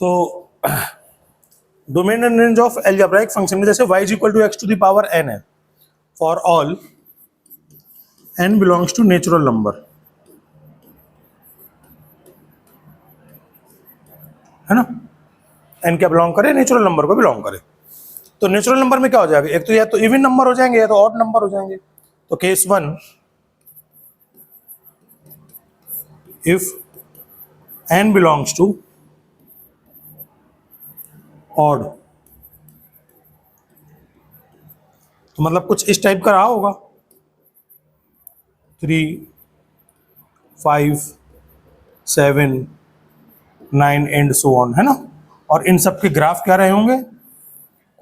तो domain and range of algebraic function में जैसे y is equal to x to the power n है for all n belongs to natural number, है ना। n क्या belong करे, नेचुरल नंबर को बिलोंग करे। तो नेचुरल नंबर में क्या हो जाएगा, एक तो या तो इवन नंबर हो जाएंगे या तो ऑड नंबर हो जाएंगे। तो case 1, if n belongs to odd, तो मतलब कुछ इस टाइप का रहा होगा 3, 5, 7, 9 एंड सो ऑन, है ना। और इन सब के ग्राफ क्या रहे होंगे,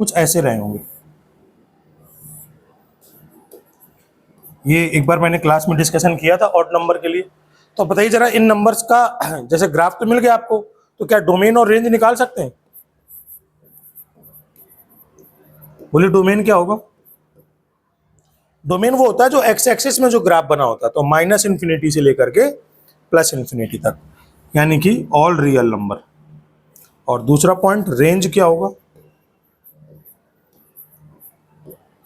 कुछ ऐसे रहे होंगे। ये एक बार मैंने क्लास में डिस्कशन किया था ऑड नंबर के लिए। तो बताइए जरा इन नंबर्स का जैसे ग्राफ तो मिल गया आपको, तो क्या डोमेन और रेंज निकाल सकते हैं? बोलिए डोमेन क्या होगा। डोमेन वो होता है जो एक्स एक्सिस में जो ग्राफ बना होता है, तो माइनस इन्फिनिटी से लेकर के प्लस इन्फिनिटी तक, यानी कि ऑल रियल नंबर। और दूसरा पॉइंट रेंज क्या होगा,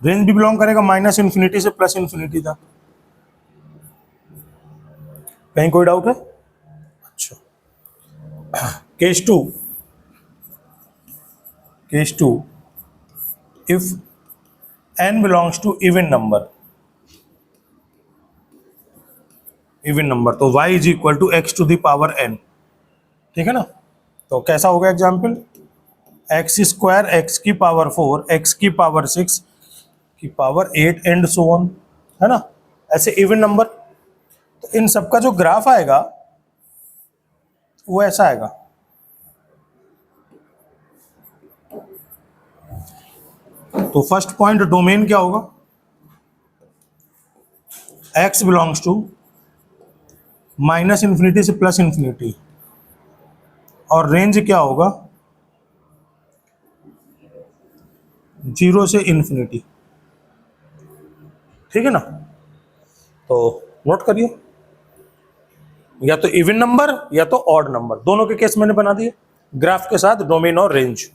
रेंज भी बिलोंग करेगा माइनस इन्फिनिटी से प्लस इन्फिनिटी तक। कहीं कोई डाउट है? अच्छा, case two, if n belongs to even number तो y is equal to x to the power n, ठीक है ना। तो कैसा होगा एग्जाम्पल, एक्स स्क्वायर एक्स की पावर 4 एक्स की पावर 6 की पावर 8 एंड सो ऑन, है ना। ऐसे इवन नंबर, तो इन सबका जो ग्राफ आएगा वो ऐसा आएगा। तो फर्स्ट पॉइंट डोमेन क्या होगा, x belongs to minus infinity से प्लस इन्फिनिटी, और रेंज क्या होगा 0 से इन्फिनिटी, ठीक है ना। तो नोट करिए, या तो इवन नंबर या तो ऑड नंबर, दोनों के केस मैंने बना दिए ग्राफ के साथ डोमेन और रेंज।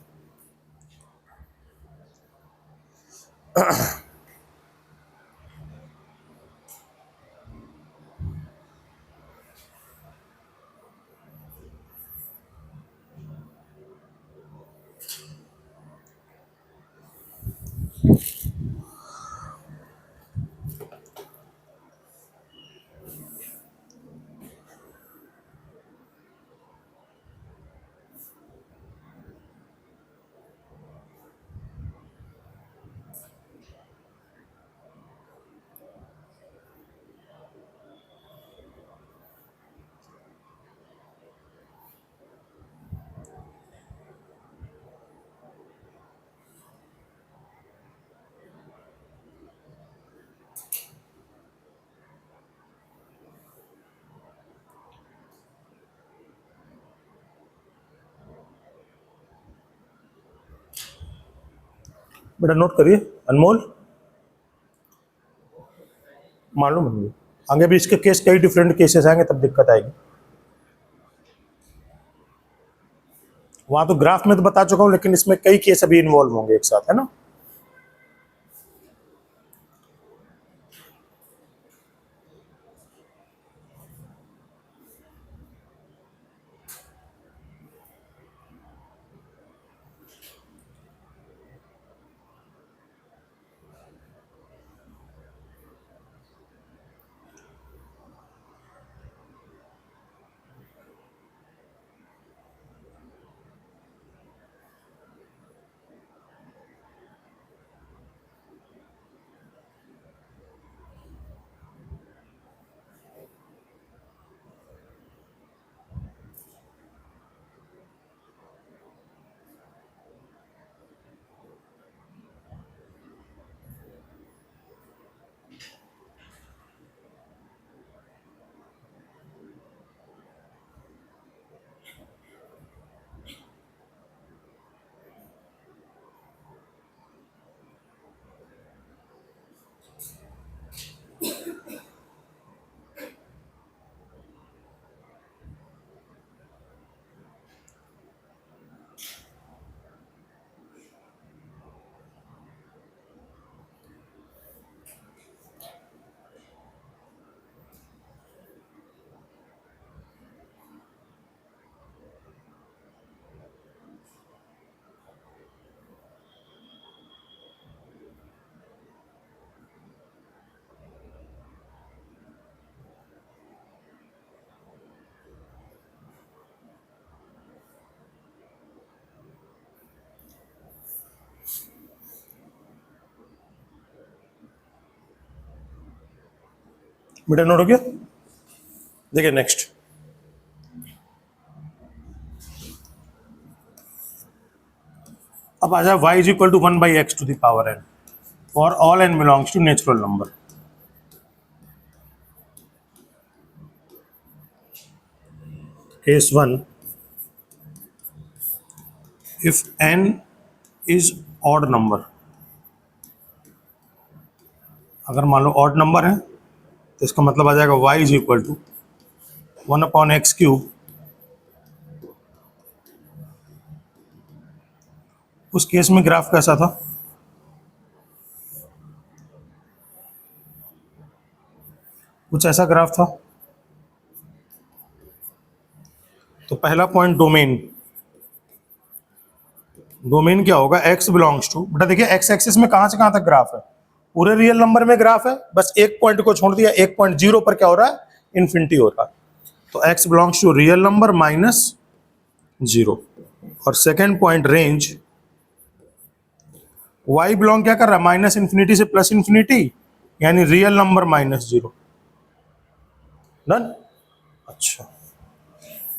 बेटा नोट करिए, अनमोल मालूम है मुझे, आगे भी इसके केस कई डिफरेंट केसेस आएंगे तब दिक्कत आएगी। वहां तो ग्राफ में तो बता चुका हूं, लेकिन इसमें कई केस अभी इन्वॉल्व होंगे एक साथ, है ना। बेटा नोट हो गया? देखिए नेक्स्ट, अब आ जाए y is equal to 1/x⁴n for all n belongs to natural number. Case 1, if n is odd number, अगर मान लो ऑड नंबर है तो इसका मतलब आ जाएगा y is equal to 1/x³। उस केस में ग्राफ कैसा था? कुछ ऐसा ग्राफ था। तो पहला पॉइंट डोमेन, डोमेन क्या होगा? x बिलोंग्स टू, बेटा देखिए x एक्सिस में कहां से कहां तक ग्राफ है? पूरे रियल नंबर में ग्राफ है, बस एक पॉइंट को छोड़ दिया, 1.0 पर क्या हो रहा है? इन्फिनिटी हो रहा है। तो x belongs to real number minus 0। और second point range, y belong क्या कर रहा है? माइनस इन्फिनिटी से प्लस इन्फिनिटी, यानी रियल नंबर माइनस 0। डन। अच्छा,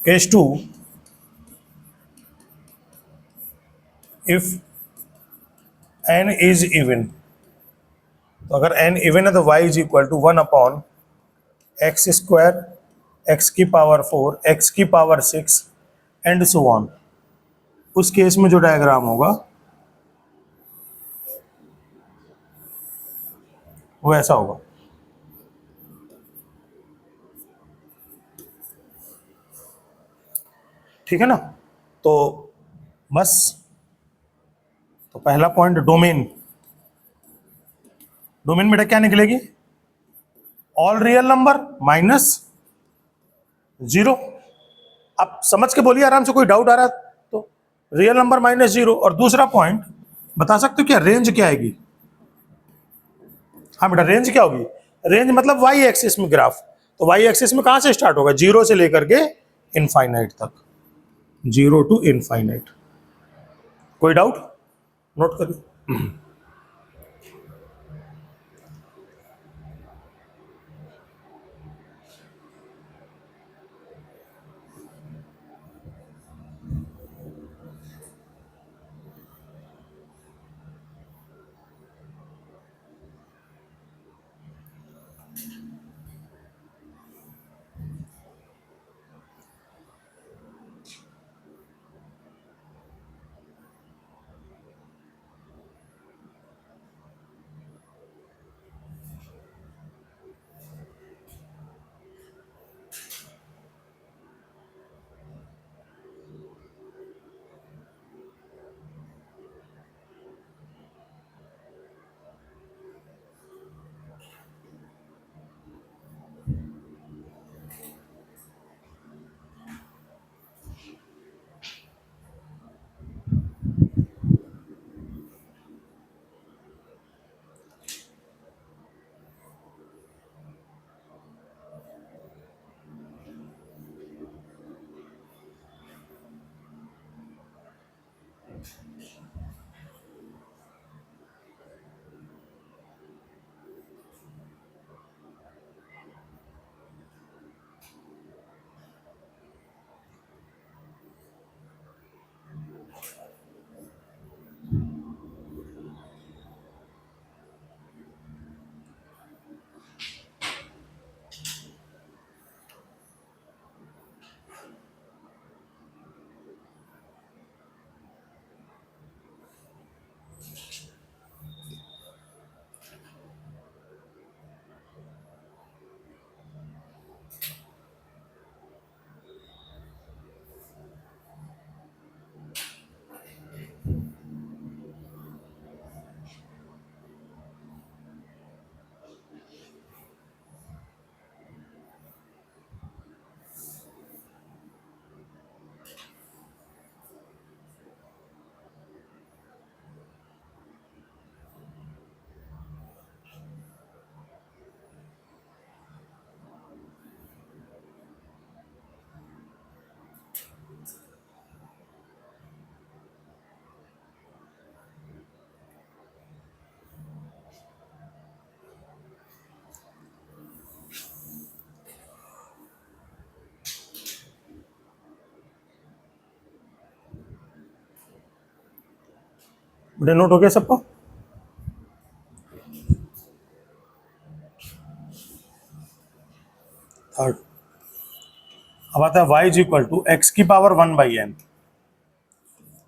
case 2, if n is even, तो अगर n इवन है तो y is equal to 1/x², x⁴, x⁴ and so on. उस केस में जो डायग्राम होगा वो ऐसा होगा। ठीक है ना? तो बस, तो पहला पॉइंट डोमेन, डोमेन बेटा क्या निकलेगी? All real number minus 0। आप समझ के बोलिए आराम से, कोई डाउट आ रहा है तो। Real number minus 0। और दूसरा पॉइंट बता सकते हो क्या? रेंज क्या आएगी? हाँ बेटा, रेंज क्या होगी? रेंज मतलब वाई एक्सिस में ग्राफ। तो वाई एक्सिस में कहां से स्टार्ट होगा? 0 से लेकर के इनफाइनाइट तक, 0 टू इनफाइनाइट। कोई डाउट? नोट करिए। बेटा नोट हो गया सबको? थर्ड, अब आता है y is equal to x की power 1/n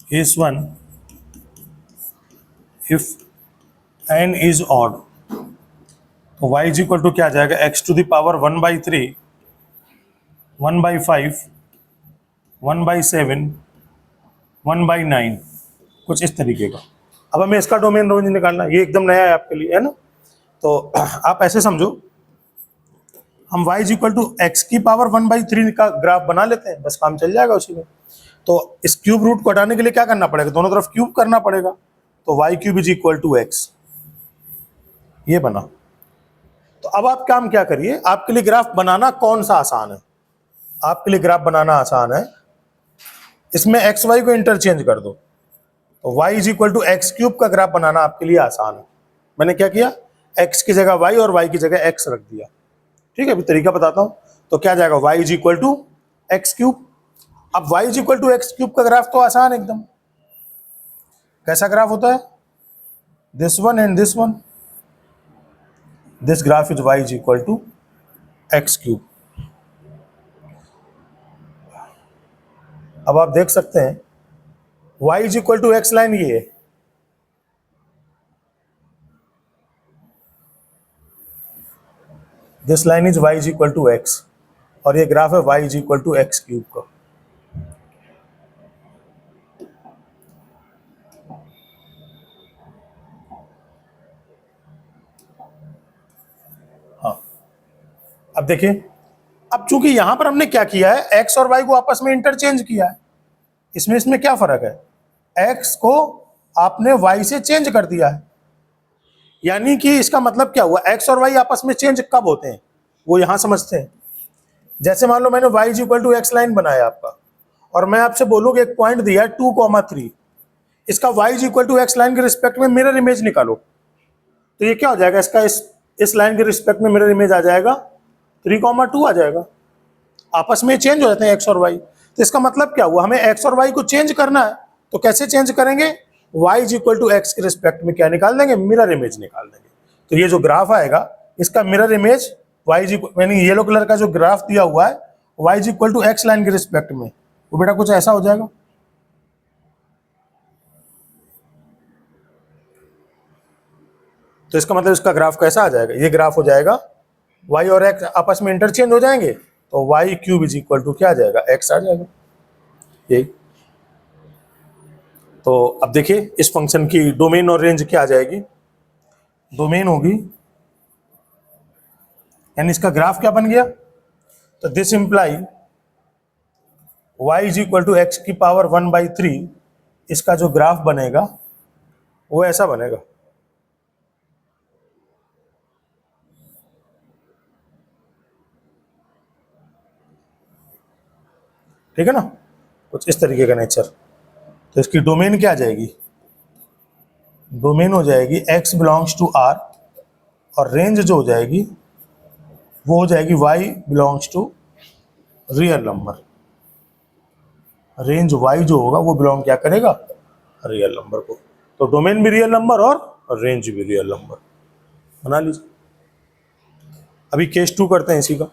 case 1 if n is odd, तो y इज इक्वल टू क्या आ जाएगा, x टू द पावर 1/3, 1/5, 1/7, 1/9, कुछ इस तरीके का। अब हमें इसका डोमेन रेंज निकालना है, ये एकदम नया है आपके लिए, है ना। तो आप ऐसे समझो, हम y is equal to x की पावर 1/3 का ग्राफ बना लेते हैं, बस काम चल जाएगा उसी में। तो इस क्यूब रूट को हटाने के लिए क्या करना पड़ेगा, दोनों तरफ क्यूब करना पड़ेगा। तो y cube is equal to x, ये बना। तो अब आप काम क्या करिए, आपके लिए ग्राफ बनाना कौन सा आसान है, आपके लिए ग्राफ बनाना आसान है, इसमें एक्स वाई को इंटरचेंज कर दो। तो y is equal to x cube का ग्राफ बनाना आपके लिए आसान है। मैंने क्या किया, x की जगह y और y की जगह x रख दिया। ठीक है, अभी तरीका बताता हूं। तो क्या जाएगा, y is equal to x cube. अब y is equal to x cube का ग्राफ तो आसान एकदम। कैसा ग्राफ होता है, this one and this one, this graph is y is equal to x cube. अब आप देख सकते हैं y is equal to x line ये है, this line is y is equal to x, और ये ग्राफ है y is equal to x cube का। हाँ, अब देखिए, अब चूंकि यहां पर हमने क्या किया है, x और y को आपस में इंटरचेंज किया है, इसमें क्या फर्क है, x को आपने y से चेंज कर दिया है, यानी कि इसका मतलब क्या हुआ, x और y आपस में चेंज कब होते हैं, वो यहां समझते हैं। जैसे मान लो मैंने y is equal to x line बनाया आपका, और मैं आपसे बोलूंगा एक पॉइंट दिया है 2,3, इसका y is equal to x line के रिस्पेक्ट में मिरर इमेज निकालो। तो ये क्या हो जाएगा, इसका इस लाइन के रिस्पेक्ट में मिरर इमेज आ जाएगा 3,2 आ जाएगा। आपस में चेंज हो जाते हैं एक्स और वाई। तो इसका मतलब क्या हुआ, हमें एक्स और वाई को चेंज करना है, तो कैसे चेंज करेंगे, y is equal to x के रिस्पेक्ट में क्या निकाल देंगे, मिरर इमेज निकाल देंगे। तो ये जो ग्राफ आएगा, इसका mirror image y is equal, यानी येलो कलर का जो ग्राफ दिया हुआ है y is equal to x line के रिस्पेक्ट में, वो बेटा कुछ ऐसा हो जाएगा। तो इसका मतलब इसका ग्राफ कैसा आ जाएगा, ये ग्राफ हो जाएगा, वाई और एक्स आपस में इंटरचेंज हो जाएंगे, तो y cube is equal to क्या आ जाएगा, एक्स आ जाएगा। यही। तो अब देखिए इस फंक्शन की डोमेन और रेंज क्या आ जाएगी, डोमेन होगी, यानी इसका ग्राफ क्या बन गया, तो this imply y is equal to x की पावर 1/3, इसका जो ग्राफ बनेगा वो ऐसा बनेगा। ठीक है ना, कुछ इस तरीके का नेचर। तो इसकी डोमेन क्या आ जाएगी, डोमेन हो जाएगी x बिलोंग्स टू r, और रेंज जो हो जाएगी वो हो जाएगी y belongs to real number. Range y जो होगा वो बिलोंग क्या करेगा, रियल नंबर को। तो डोमेन भी रियल नंबर और रेंज भी रियल नंबर, बना लीजिए। अभी केस 2 करते हैं इसी का।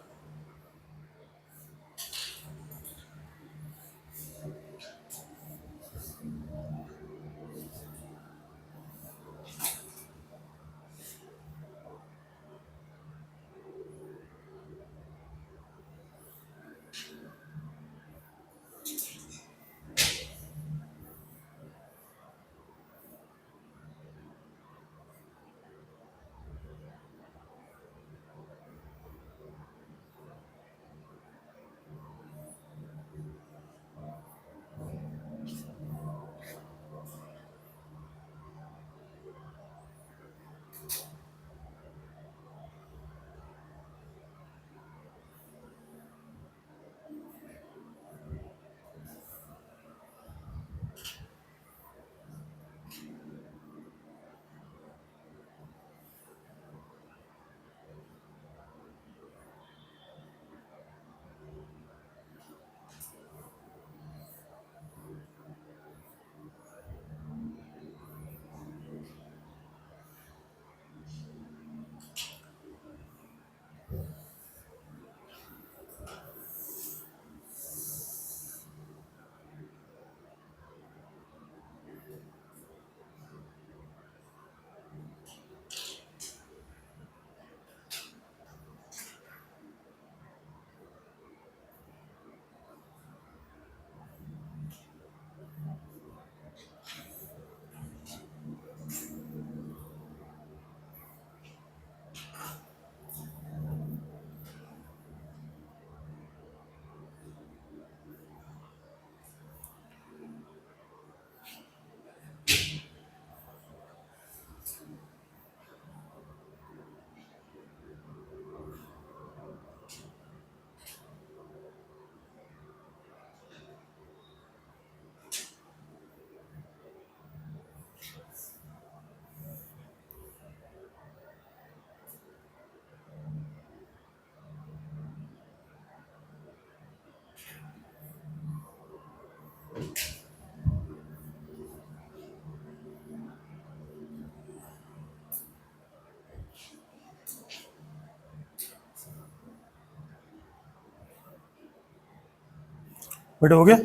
बेटा हो गया।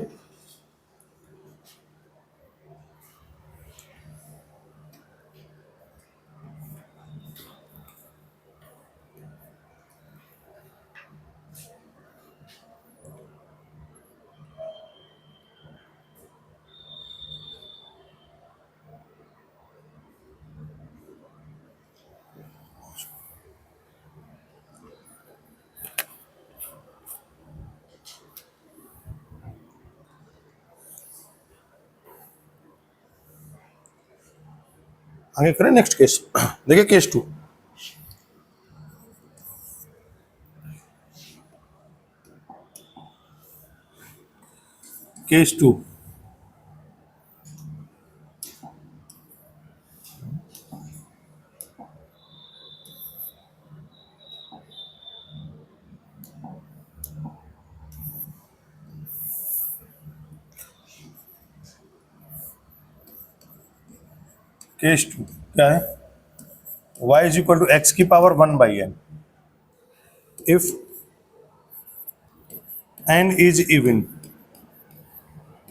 आगे करें नेक्स्ट केस। देखिए केस 2। केस 2, केस 2 क्या है? y is equal to x की power 1/n if n is even,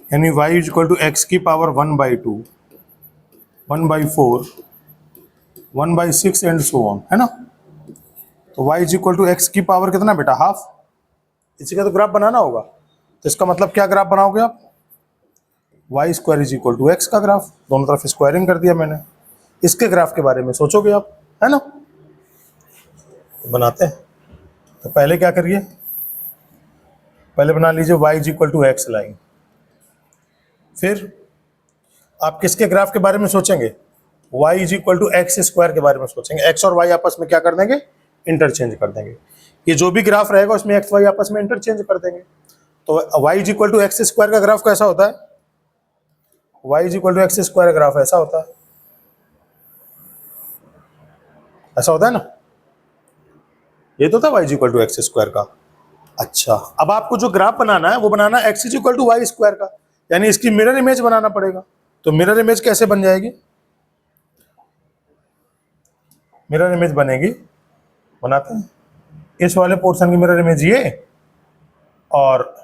यानी y is equal to x की पावर 1/2, 1/4, 1/6 एंड सो ऑन, है ना। तो y is equal to x की पावर कितना बेटा? हाफ। इसी का तो ग्राफ बनाना होगा। तो इसका मतलब क्या ग्राफ बनाओगे आप? Y square is equal to x का ग्राफ, दोनों तरफ स्क्वायरिंग कर दिया मैंने। इसके ग्राफ के बारे में सोचोगे आप, है ना। तो बनाते हैं। तो पहले क्या करिए, पहले बना लीजिए y is equal to x line. फिर आप किसके ग्राफ के बारे में सोचेंगे? y is equal to x square के बारे में सोचेंगे। x और y आपस में क्या कर देंगे? इंटरचेंज कर देंगे। ये जो भी ग्राफ रहेगा उसमें x y आपस में इंटरचेंज कर देंगे। तो y is equal to x square का ग्राफ कैसा होता है? y is equal to x square का ग्राफ ऐसा होता है, ऐसा होता है ना। ये तो था y is equal to x square का। अच्छा, अब आपको जो ग्राफ बनाना है वो बनाना है x is equal to y square का, यानी इसकी मिरर इमेज बनाना पड़ेगा। तो मिरर इमेज कैसे बन जाएगी? मिरर इमेज बनेगी, बनाते हैं। इस वाले पोर्शन की मिरर इमेज ये, और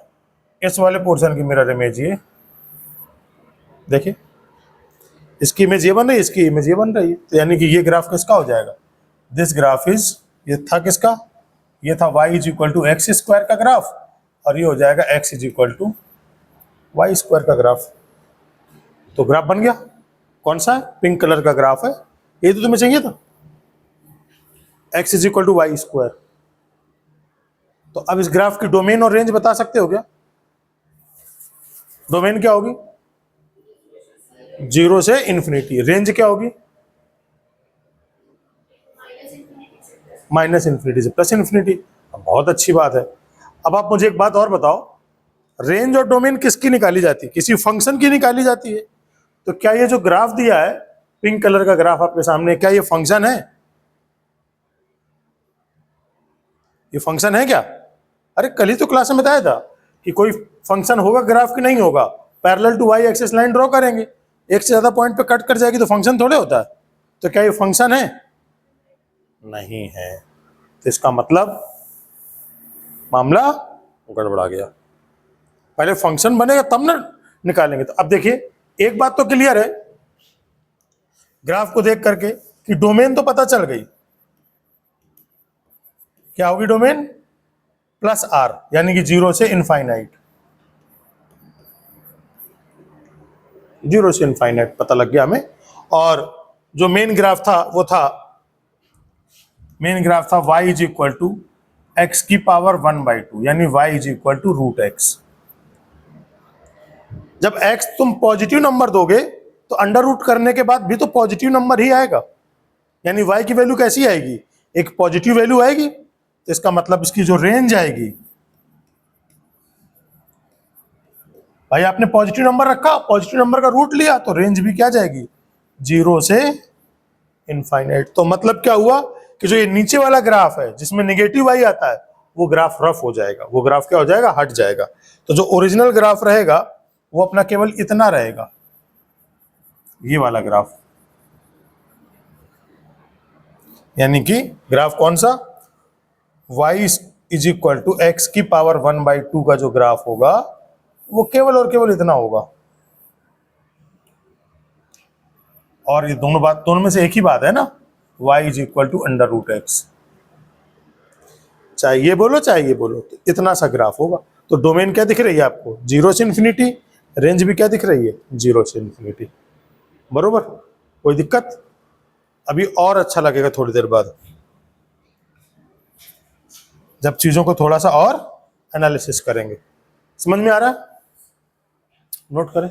इस वाले पोर्शन की मिरर इमेज ये। देखिए इसकी इमेज ये बन रही है, इसकी इमेज ये बन रही है। तो यानी कि ये ग्राफ किसका हो जाएगा? दिस ग्राफ इज, ये था किसका? ये था y is equal to x square का ग्राफ, और ये हो जाएगा x is equal to y square का ग्राफ। तो ग्राफ बन गया। कौन सा है? पिंक कलर का ग्राफ है। ये तो तुम्हें चाहिए था, x is equal to y square. तो अब इस ग्राफ की डोमेन और रेंज बता सकते हो क्या? डोमेन क्या होगी? 0 से इन्फिनिटी। रेंज क्या होगी? माइनस इन्फिनिटी से प्लस इन्फिनिटी। बहुत अच्छी बात है। अब आप मुझे एक बात और बताओ, रेंज और डोमेन किसकी निकाली जाती है? किसी फंक्शन की निकाली जाती है। तो क्या ये जो ग्राफ दिया है, पिंक कलर का ग्राफ आपके सामने, क्या ये फंक्शन है? ये फंक्शन है क्या? अरे कल ही तो क्लास में बताया था कि कोई फंक्शन होगा ग्राफ की, नहीं होगा। Parallel to y axis line draw करेंगे, एक से ज्यादा पॉइंट पे कट कर जाएगी तो फंक्शन थोड़े होता है। तो क्या ये फंक्शन है? नहीं है। तो इसका मतलब मामला गड़बड़ा गया। पहले फंक्शन बनेगा तब ना निकालेंगे। तो अब देखिए एक बात तो क्लियर है ग्राफ को देख करके कि डोमेन तो पता चल गई। क्या होगी डोमेन? प्लस आर, यानी कि 0 से इनफाइनाइट। 0 से इनफाइनाइट पता लग गया हमें। और जो मेन ग्राफ था वो था, मेन ग्राफ था y is equal to x की पावर 1/2, यानी y is equal to root x. जब x तुम पॉजिटिव नंबर दोगे तो अंडर रूट करने के बाद भी तो पॉजिटिव नंबर ही आएगा, यानी y की वैल्यू कैसी आएगी? एक पॉजिटिव वैल्यू आएगी। तो इसका मतलब इसकी जो रेंज आएगी, भाई आपने पॉजिटिव नंबर रखा, पॉजिटिव नंबर का रूट लिया, तो रेंज भी क्या जाएगी? 0 से इनफाइनाइट। तो मतलब क्या हुआ कि जो ये नीचे वाला ग्राफ है जिसमें नेगेटिव y आता है, वो ग्राफ रफ हो जाएगा, वो ग्राफ क्या हो जाएगा? हट जाएगा। तो जो ओरिजिनल ग्राफ रहेगा वो अपना केवल इतना रहेगा, ये वाला ग्राफ। यानी कि ग्राफ कौन सा? y is equal to x की पावर 1/2 का जो ग्राफ होगा वो केवल और केवल इतना होगा। और ये दोनों में से एक ही बात है ना, y is equal to under root x. चाहे ये बोलो चाहे ये बोलो, तो इतना सा ग्राफ होगा। तो डोमेन क्या दिख रही है आपको, 0 से इन्फिनिटी। रेंज भी क्या दिख रही है, 0 से इन्फिनिटी। बरोबर, कोई दिक्कत? अभी और अच्छा लगेगा थोड़ी देर बाद, जब चीजों को थोड़ा सा और एनालिसिस करेंगे। समझ में आ रहा है? नोट करें।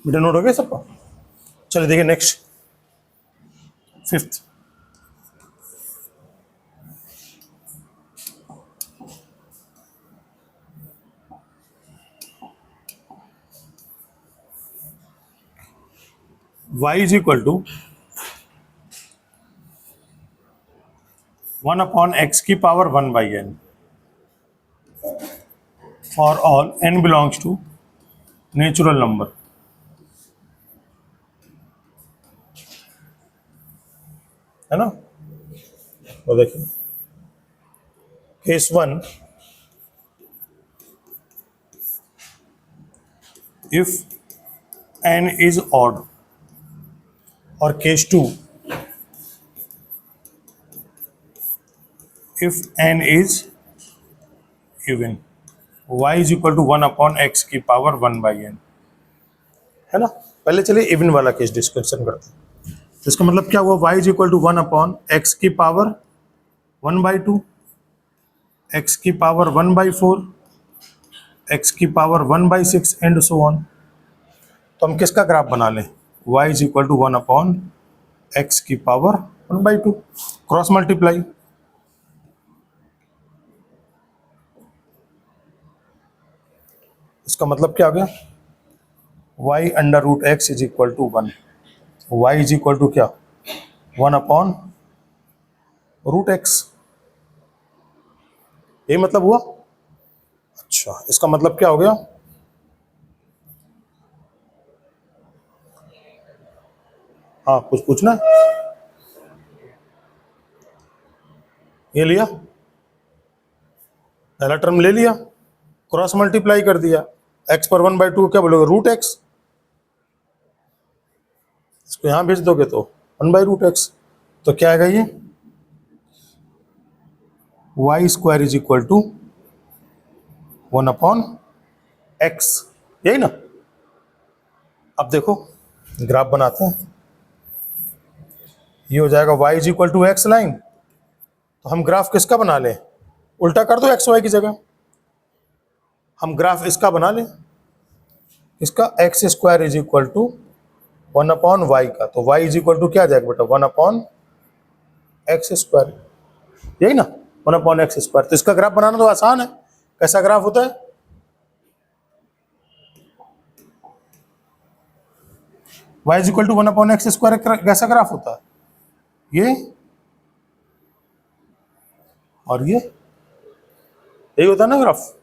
बेटा नोट हो गया सबका? चलिए देखिए next, fifth. y is equal to 1 upon X की power 1 by N for all n belongs to natural number. है ना? तो देखिए case 1, if n is odd, और case 2, if n is even. y is equal to 1/x की power 1/n, है ना। पहले चलिए इवन वाला केस डिस्कशन करते हैं। तो इसका मतलब क्या हुआ, y is equal to 1/x की पावर 1/2, x की पावर 1/4, x की पावर 1/6 एंड सो ऑन। तो हम किसका ग्राफ बना लें, y is equal to 1/x की पावर 1/2, क्रॉस मल्टीप्लाई। इसका मतलब क्या हो गया, y under root x is equal to 1, y is equal to क्या 1/√x, यही मतलब हुआ। अच्छा, इसका मतलब क्या हो गया, हाँ कुछ पूछना है? ये लिया, पहला टर्म ले लिया, क्रॉस मल्टीप्लाई कर दिया, x पर 1/2 क्या बोलोगे, √x, इसको यहां भेज दोगे तो 1/√x। तो क्या आएगा ये, y² is equal to 1/x, यही ना। अब देखो ग्राफ बनाते हैं, ये हो जाएगा y is equal to x line. तो हम ग्राफ किसका बना लें, उल्टा कर दो एक्स वाई की जगह, हम ग्राफ इसका बना लें, इसका x² is equal to 1/y का। तो y इज इक्वल टू क्या आ जाएगा बेटा, 1/x², यही ना, 1/x²। तो इसका ग्राफ बनाना तो आसान है, कैसा ग्राफ होता है, y is equal to 1/x² कैसा ग्राफ होता है, ये और ये, यही होता है ना ग्राफ।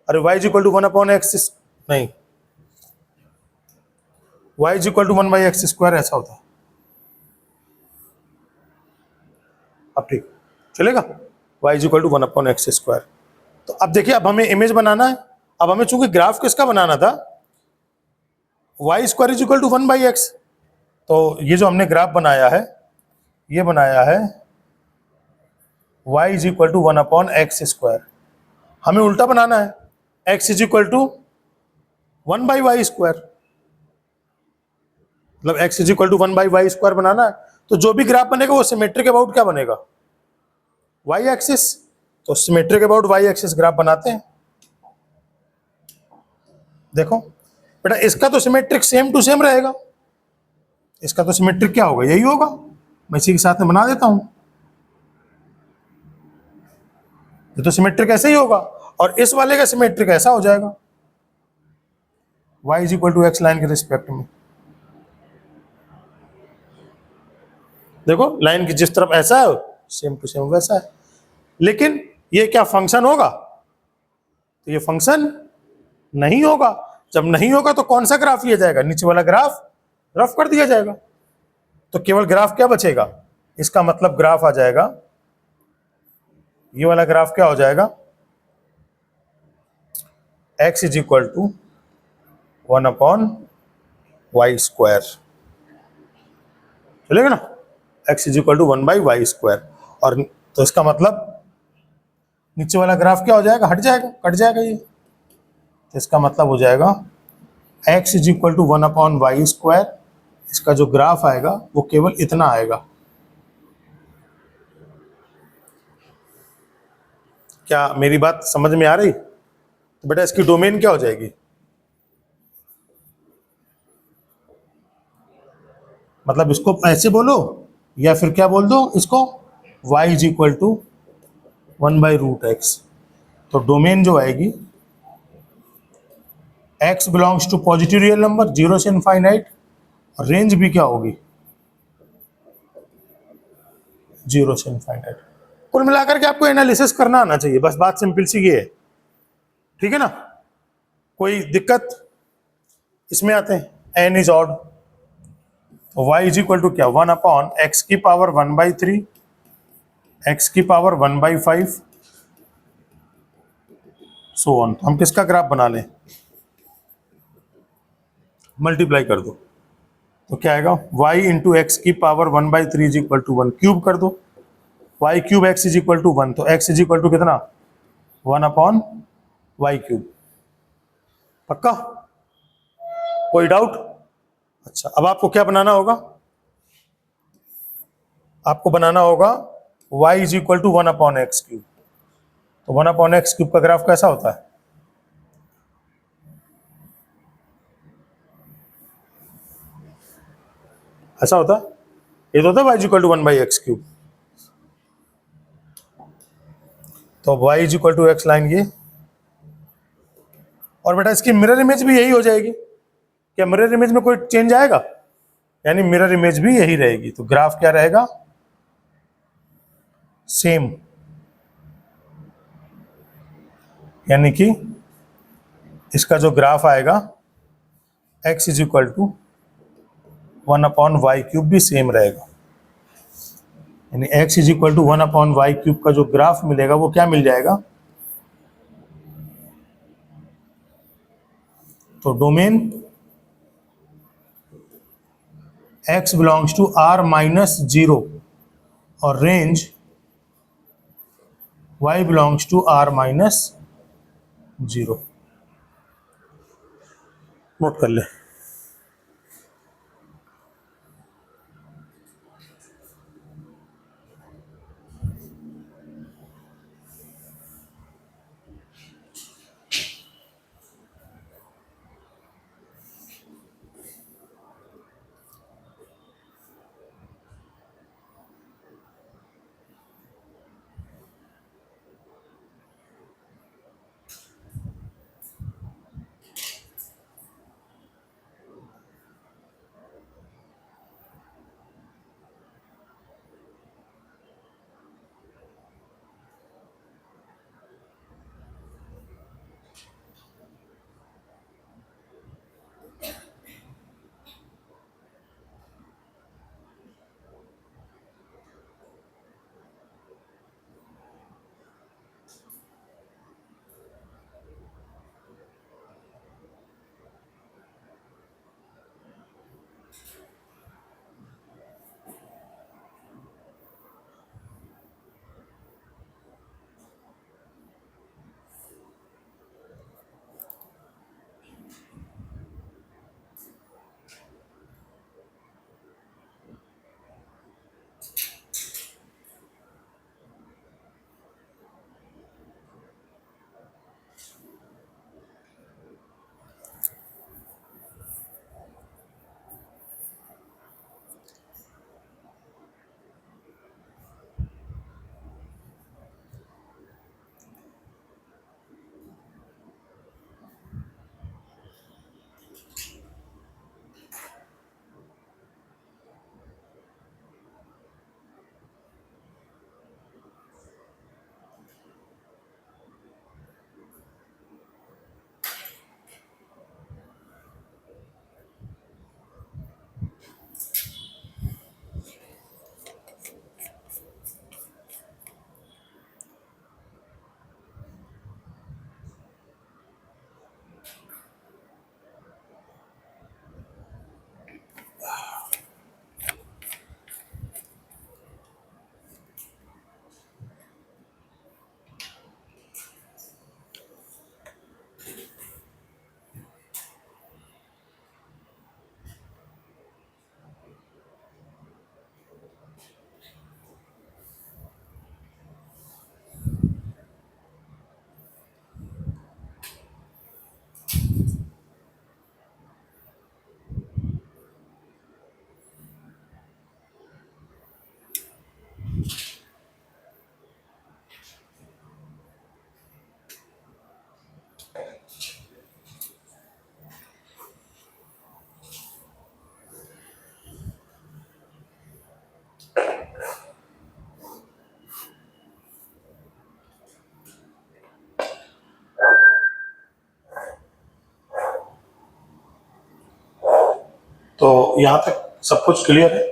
अरे y is equal to 1/x, नहीं, y is equal to 1/x² ऐसा होता है। अब ठीक चलेगा, y is equal to 1/x²। तो अब देखिए, अब हमें इमेज बनाना है, अब हमें चूंकि ग्राफ किसका बनाना था, y² is equal to 1/x। तो ये जो हमने ग्राफ बनाया है, ये बनाया है y is equal to 1/x²। हमें उल्टा बनाना है, x is equal to 1/y², मतलब x is equal to 1/y² बनाना है। तो जो भी ग्राफ बनेगा वो सिमेट्रिक अबाउट क्या बनेगा, y एक्सिस। तो symmetric about y axis graph बनाते हैं। देखो बेटा, इसका तो सिमेट्रिक सेम टू सेम रहेगा, इसका तो सिमेट्रिक क्या होगा, यही होगा। मैं इसी के साथ में बना देता हूं, ये तो सिमेट्रिक ऐसे ही होगा, और इस वाले का सिमेट्रिक ऐसा हो जाएगा, y is equal to x line के रिस्पेक्ट में। देखो लाइन की जिस तरफ ऐसा है सेम टू सेम वैसा है। लेकिन ये क्या फंक्शन होगा, तो ये फंक्शन नहीं होगा। जब नहीं होगा तो कौन सा ग्राफ लिया जाएगा, नीचे वाला ग्राफ रफ कर दिया जाएगा। तो केवल ग्राफ क्या बचेगा, इसका मतलब ग्राफ आ जाएगा, ये वाला ग्राफ क्या हो जाएगा, x is equal to 1/y², चलेगा ना, x is equal to 1/y²। और तो इसका मतलब नीचे वाला ग्राफ क्या हो जाएगा, हट जाएगा, कट जाएगा ये। तो इसका मतलब हो जाएगा x is equal to 1/y², इसका जो ग्राफ आएगा वो केवल इतना आएगा। क्या मेरी बात समझ में आ रही, तो बेटा इसकी डोमेन क्या हो जाएगी, मतलब इसको ऐसे बोलो या फिर क्या बोल दो इसको, y is equal to 1/√x। तो डोमेन जो आएगी, x belongs to positive real number 0 से इनफाइनाइट, और रेंज भी क्या होगी 0 से इनफाइनाइट। कुल मिलाकर के आपको एनालिसिस करना आना चाहिए, बस बात सिंपल सी ये है, ठीक है ना। कोई दिक्कत इसमें आते हैं, n इज ऑड, तो y इज इक्वल टू क्या 1/x की पावर 1/3, x की पावर 1/5 सो ऑन। हम किसका ग्राफ बना लें, मल्टीप्लाई कर दो, तो क्या आएगा y इंटू एक्स की power 1/3 is equal to 1, cube कर दो, y³ x is equal to 1। तो x इज इक्वल टू कितना 1/3 वाई क्यूब। पक्का? कोई डाउट? अच्छा, अब आपको क्या बनाना होगा? आपको बनाना होगा y is equal to 1/x cube. तो 1/x क्यूब का ग्राफ कैसा होता है? ऐसा होता है? ये तो होता है y is equal to 1/x cube. तो y is equal to x line ये, और बेटा इसकी मिरर इमेज भी यही हो जाएगी। क्या मिरर इमेज में कोई चेंज आएगा? यानी मिरर इमेज भी यही रहेगी। तो ग्राफ क्या रहेगा? सेम। यानी कि इसका जो ग्राफ आएगा x is equal to 1/y cube भी सेम रहेगा। यानी x is equal to 1/y cube का जो ग्राफ मिलेगा वो क्या मिल जाएगा? तो domain x belongs to r-0 और range y belongs to r-0। Note कर ले। तो यहां तक सब कुछ क्लियर है?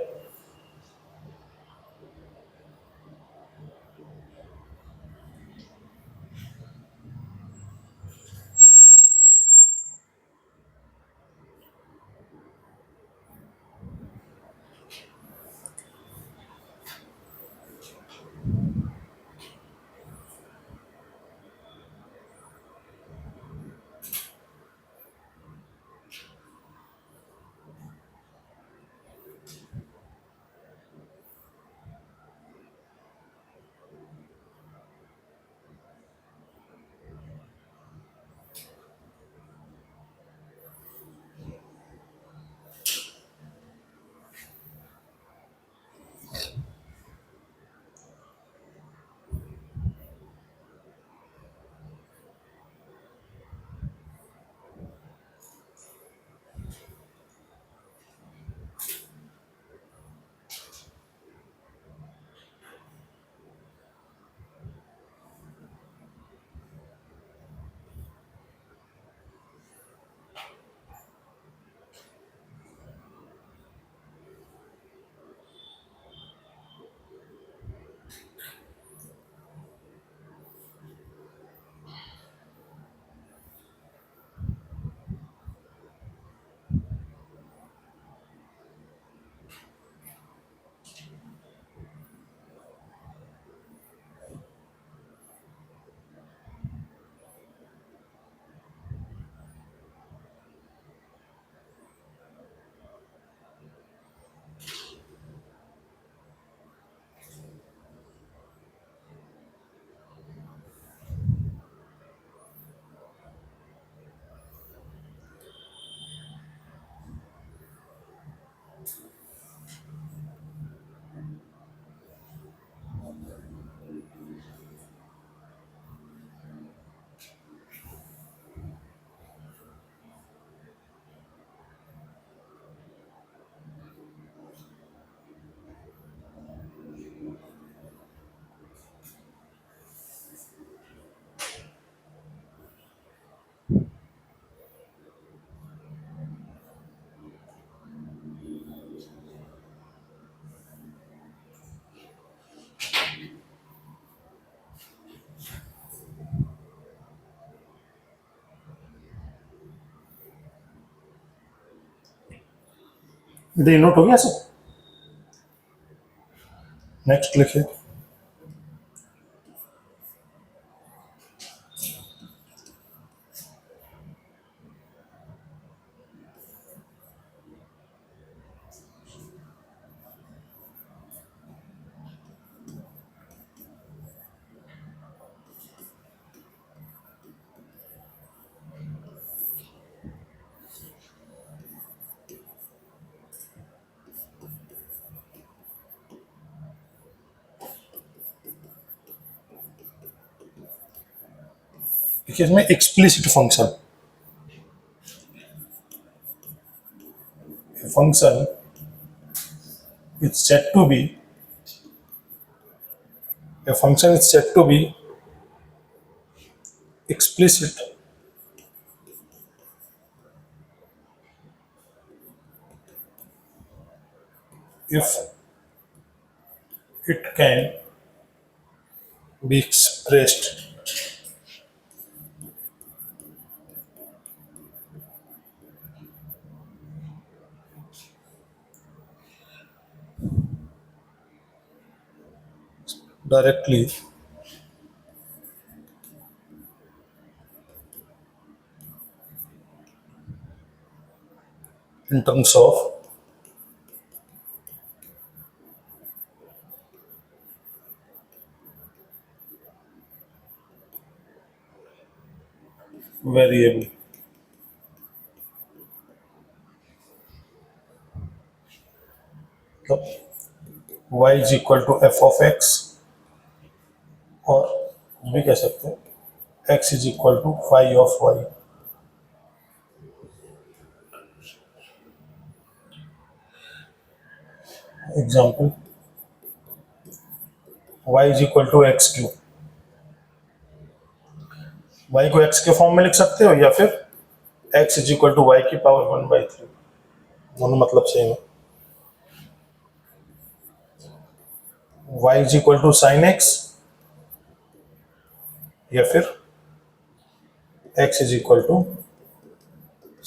ये नोट हो गया सब। नेक्स्ट लिखिए। देखिए इसमें explicit function is said to be a function is said to be explicit if it can be expressed directly in terms of variable. तो y is equal to f of x और ये भी कह सकते हैं x is equal to phi of y. Example, y is equal to x cube. y को x के form में लिख सकते हो या फिर x is equal to y की पावर 1/3. दोनों मतलब सेम है. y is equal to sin x या फिर x is equal to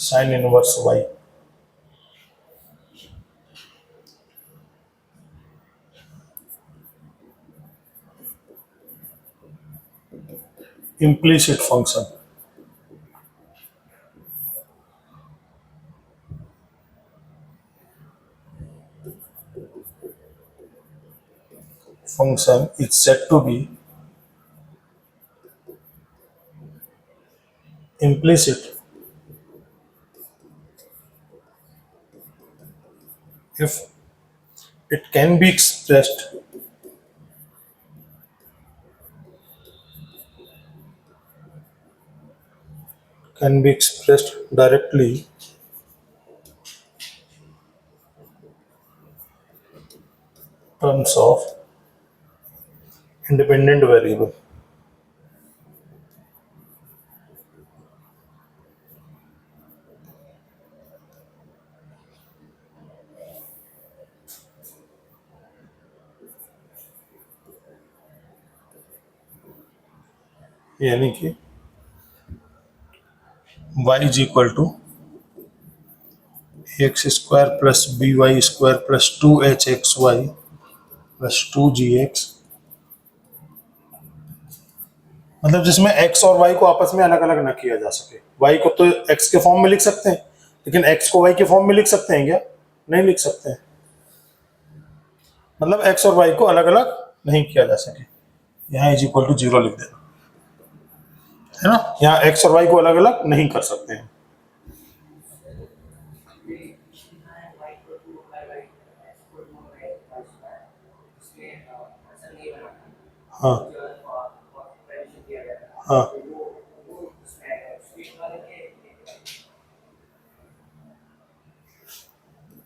sin inverse y. Implicit function. Function is said to be implicit if it can be expressed directly in terms of independent variable. यानी कि y is equal to x square plus by square plus 2hxy plus 2gx, मतलब जिसमें x और y को आपस में अलग अलग ना किया जा सके. y को तो x के फॉर्म में लिख सकते हैं, लेकिन x को y के फॉर्म में लिख सकते हैं क्या? नहीं लिख सकते हैं. मतलब x और y को अलग अलग नहीं किया जा सके. यहाँ इज इक्वल टू 0 लिख देना है ना. यहाँ x और y को अलग अलग नहीं कर सकते हैं. हाँ हाँ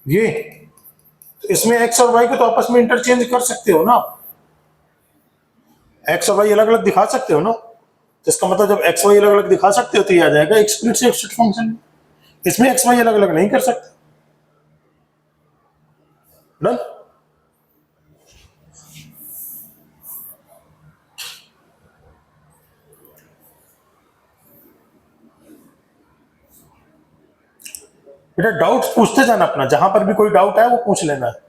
ये तो इसमें x और y को तो आपस में इंटरचेंज कर सकते हो ना. x और y अलग अलग दिखा सकते हो ना. जिसका मतलब जब x y अलग अलग दिखा सकते हो तो ये आ जाएगा एक्सप्लिसिट फंक्शन. इसमें x y अलग अलग नहीं कर सकते. डन. बेटा डाउट्स पूछते जाना अपना, जहां पर भी कोई डाउट है वो पूछ लेना है।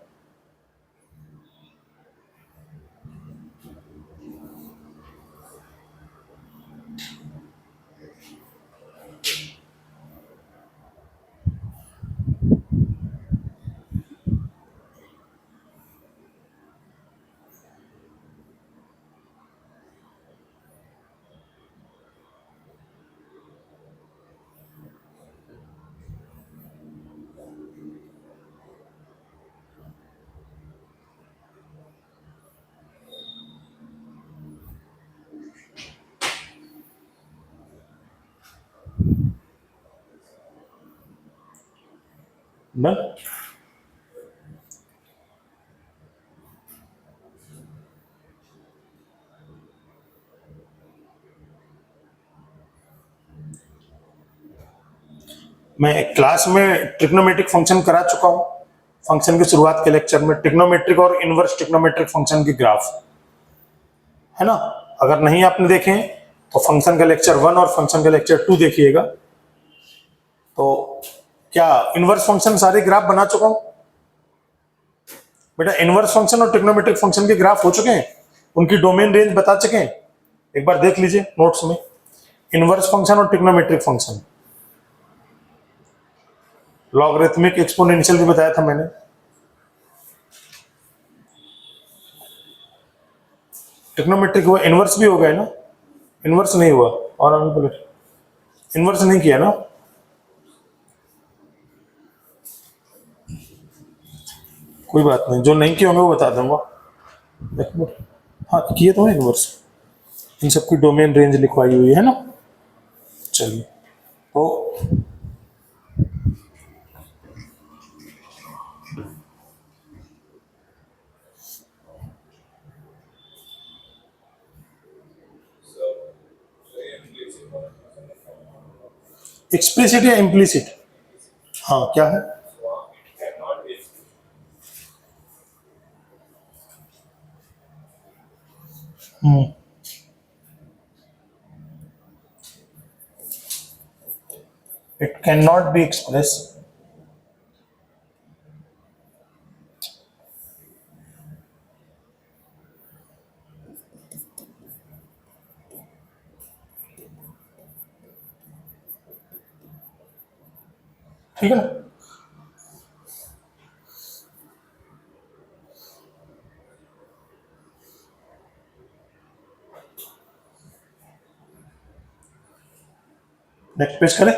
डन। मैं क्लास में ट्रिग्नोमेट्रिक फंक्शन करा चुका हूं, फंक्शन की शुरुआत के लेक्चर में ट्रिग्नोमेट्रिक और इनवर्स ट्रिग्नोमेट्रिक फंक्शन की ग्राफ, है ना। अगर नहीं आपने देखे तो फंक्शन का लेक्चर 1 और फंक्शन का लेक्चर 2 देखिएगा। तो क्या इनवर्स फंक्शन सारे ग्राफ बना चुका हूं बेटा? इनवर्स फंक्शन और ट्रिग्नोमेट्रिक फंक्शन के ग्राफ हो चुके हैं, उनकी डोमेन रेंज बता चुके हैं, एक बार देख लीजिए नोट्स में। इनवर्स फंक्शन और ट्रिग्नोमेट्रिक फंक्शन, लॉगरिथमिक एक्सपोनेंशियल भी बताया था मैंने। ट्रिग्नोमेट्रिक हुआ, इनवर्स भी हो गया ना? इनवर्स नहीं हुआ, और इनवर्स नहीं किया ना? कोई बात नहीं, जो नहीं किए होंगे वो बता दूंगा। हाँ किए तो है इनवर्स, इन सबकी डोमेन रेंज लिखवाई हुई है ना। चलिए तो एक्सप्लिसिट या इम्प्लिसिट? हाँ क्या है? It can not be express. ठीक है ना? नेक्स्ट पेज करें।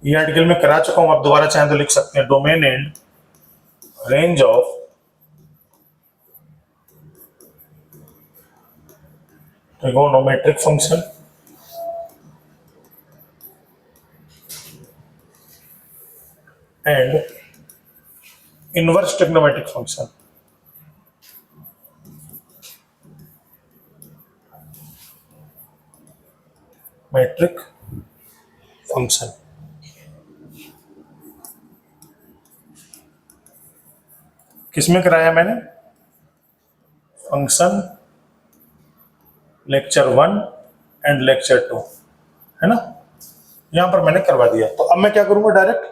ये आर्टिकल में करा चुका हूं, आप दोबारा चाहें तो लिख सकते हैं। Domain and range of trigonometric function and inverse trigonometric function. Metric function किसमें कराया मैंने? फंक्शन लेक्चर 1 एंड लेक्चर 2, है ना। यहां पर मैंने करवा दिया। तो अब मैं क्या करूंगा, डायरेक्ट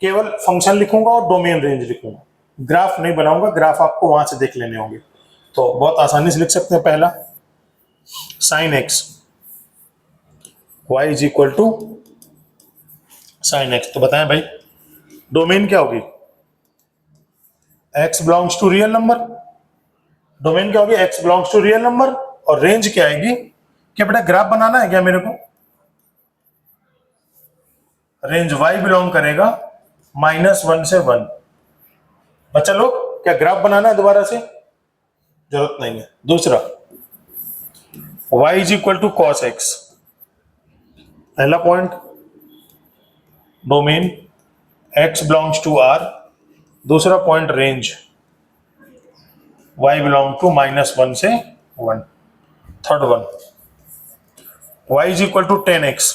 केवल फंक्शन लिखूंगा और डोमेन रेंज लिखूंगा, ग्राफ नहीं बनाऊंगा, ग्राफ आपको वहां से देख लेने होंगे। तो बहुत आसानी से लिख सकते हैं। पहला sine x y is equal to sine x. तो बताएं भाई डोमेन क्या होगी? X belongs to real number. Domain क्या होगी? X belongs to real number. और रेंज क्या आएगी? क्या बेटा ग्राफ बनाना है क्या मेरे को? रेंज वाई बिलोंग करेगा -1 से 1। बच्चा लोग क्या ग्राफ बनाना है दोबारा से? जरूरत नहीं है। दूसरा y is equal to cos X. पहला point domain x belongs to r। दूसरा point range y belong to -1 से 1। Third one y is equal to 10x।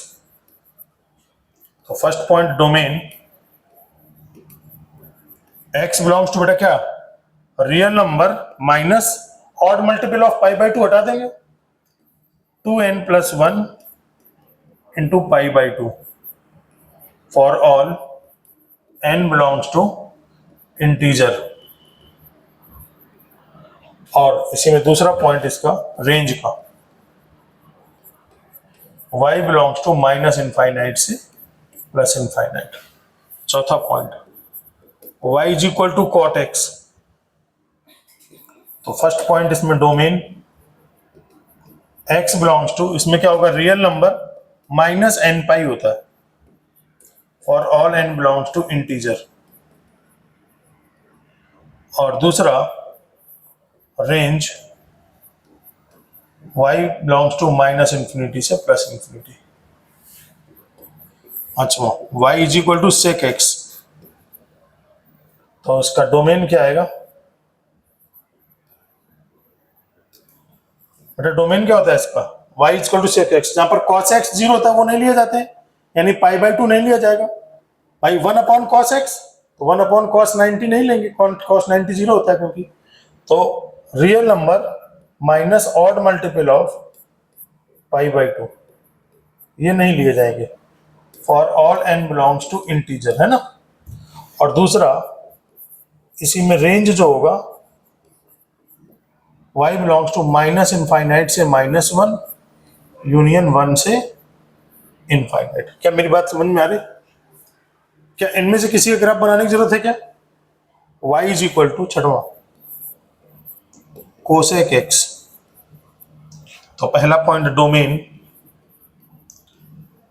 तो first point domain x belongs to बेटा क्या? Real number minus odd multiple of pi by two हटा देंगे, 2n+1 into pi by two for all n belongs to integer. और इसी में दूसरा point इसका रेंज का, y belongs to minus infinite से प्लस इनफाइनाइट। चौथा point y is equal to cot x। तो फर्स्ट पॉइंट इसमें डोमेन x बिलोंग्स टू, इसमें क्या होगा, real number minus n pi होता है for all n belongs to integer. और दूसरा range y belongs to minus infinity से प्लस इंफिनिटी। अच्छा, y is equal to sec x, तो इसका डोमेन क्या आएगा बेटा, डोमेन क्या होता है इसका, y is equal to sec x। जहां पर cos x 0 होता है वो नहीं लिए जाते हैं, यानी पाई बाई टू नहीं लिया जाएगा भाई। 1/cos x, तो 1/cos 90 नहीं लेंगे, cos 90 0 होता है क्योंकि। तो real number minus odd multiple of pi by two, ये नहीं लिए जाएंगे for all n belongs to integer, है ना। और दूसरा इसी में रेंज जो होगा y belongs to minus infinite से -1 यूनियन 1 से इनफाइनाइट। क्या मेरी बात समझ में आ रही? क्या इनमें से किसी का ग्राफ बनाने की जरूरत है क्या? y इज इक्वल टू छठवां कोसेक x। तो पहला पॉइंट डोमेन,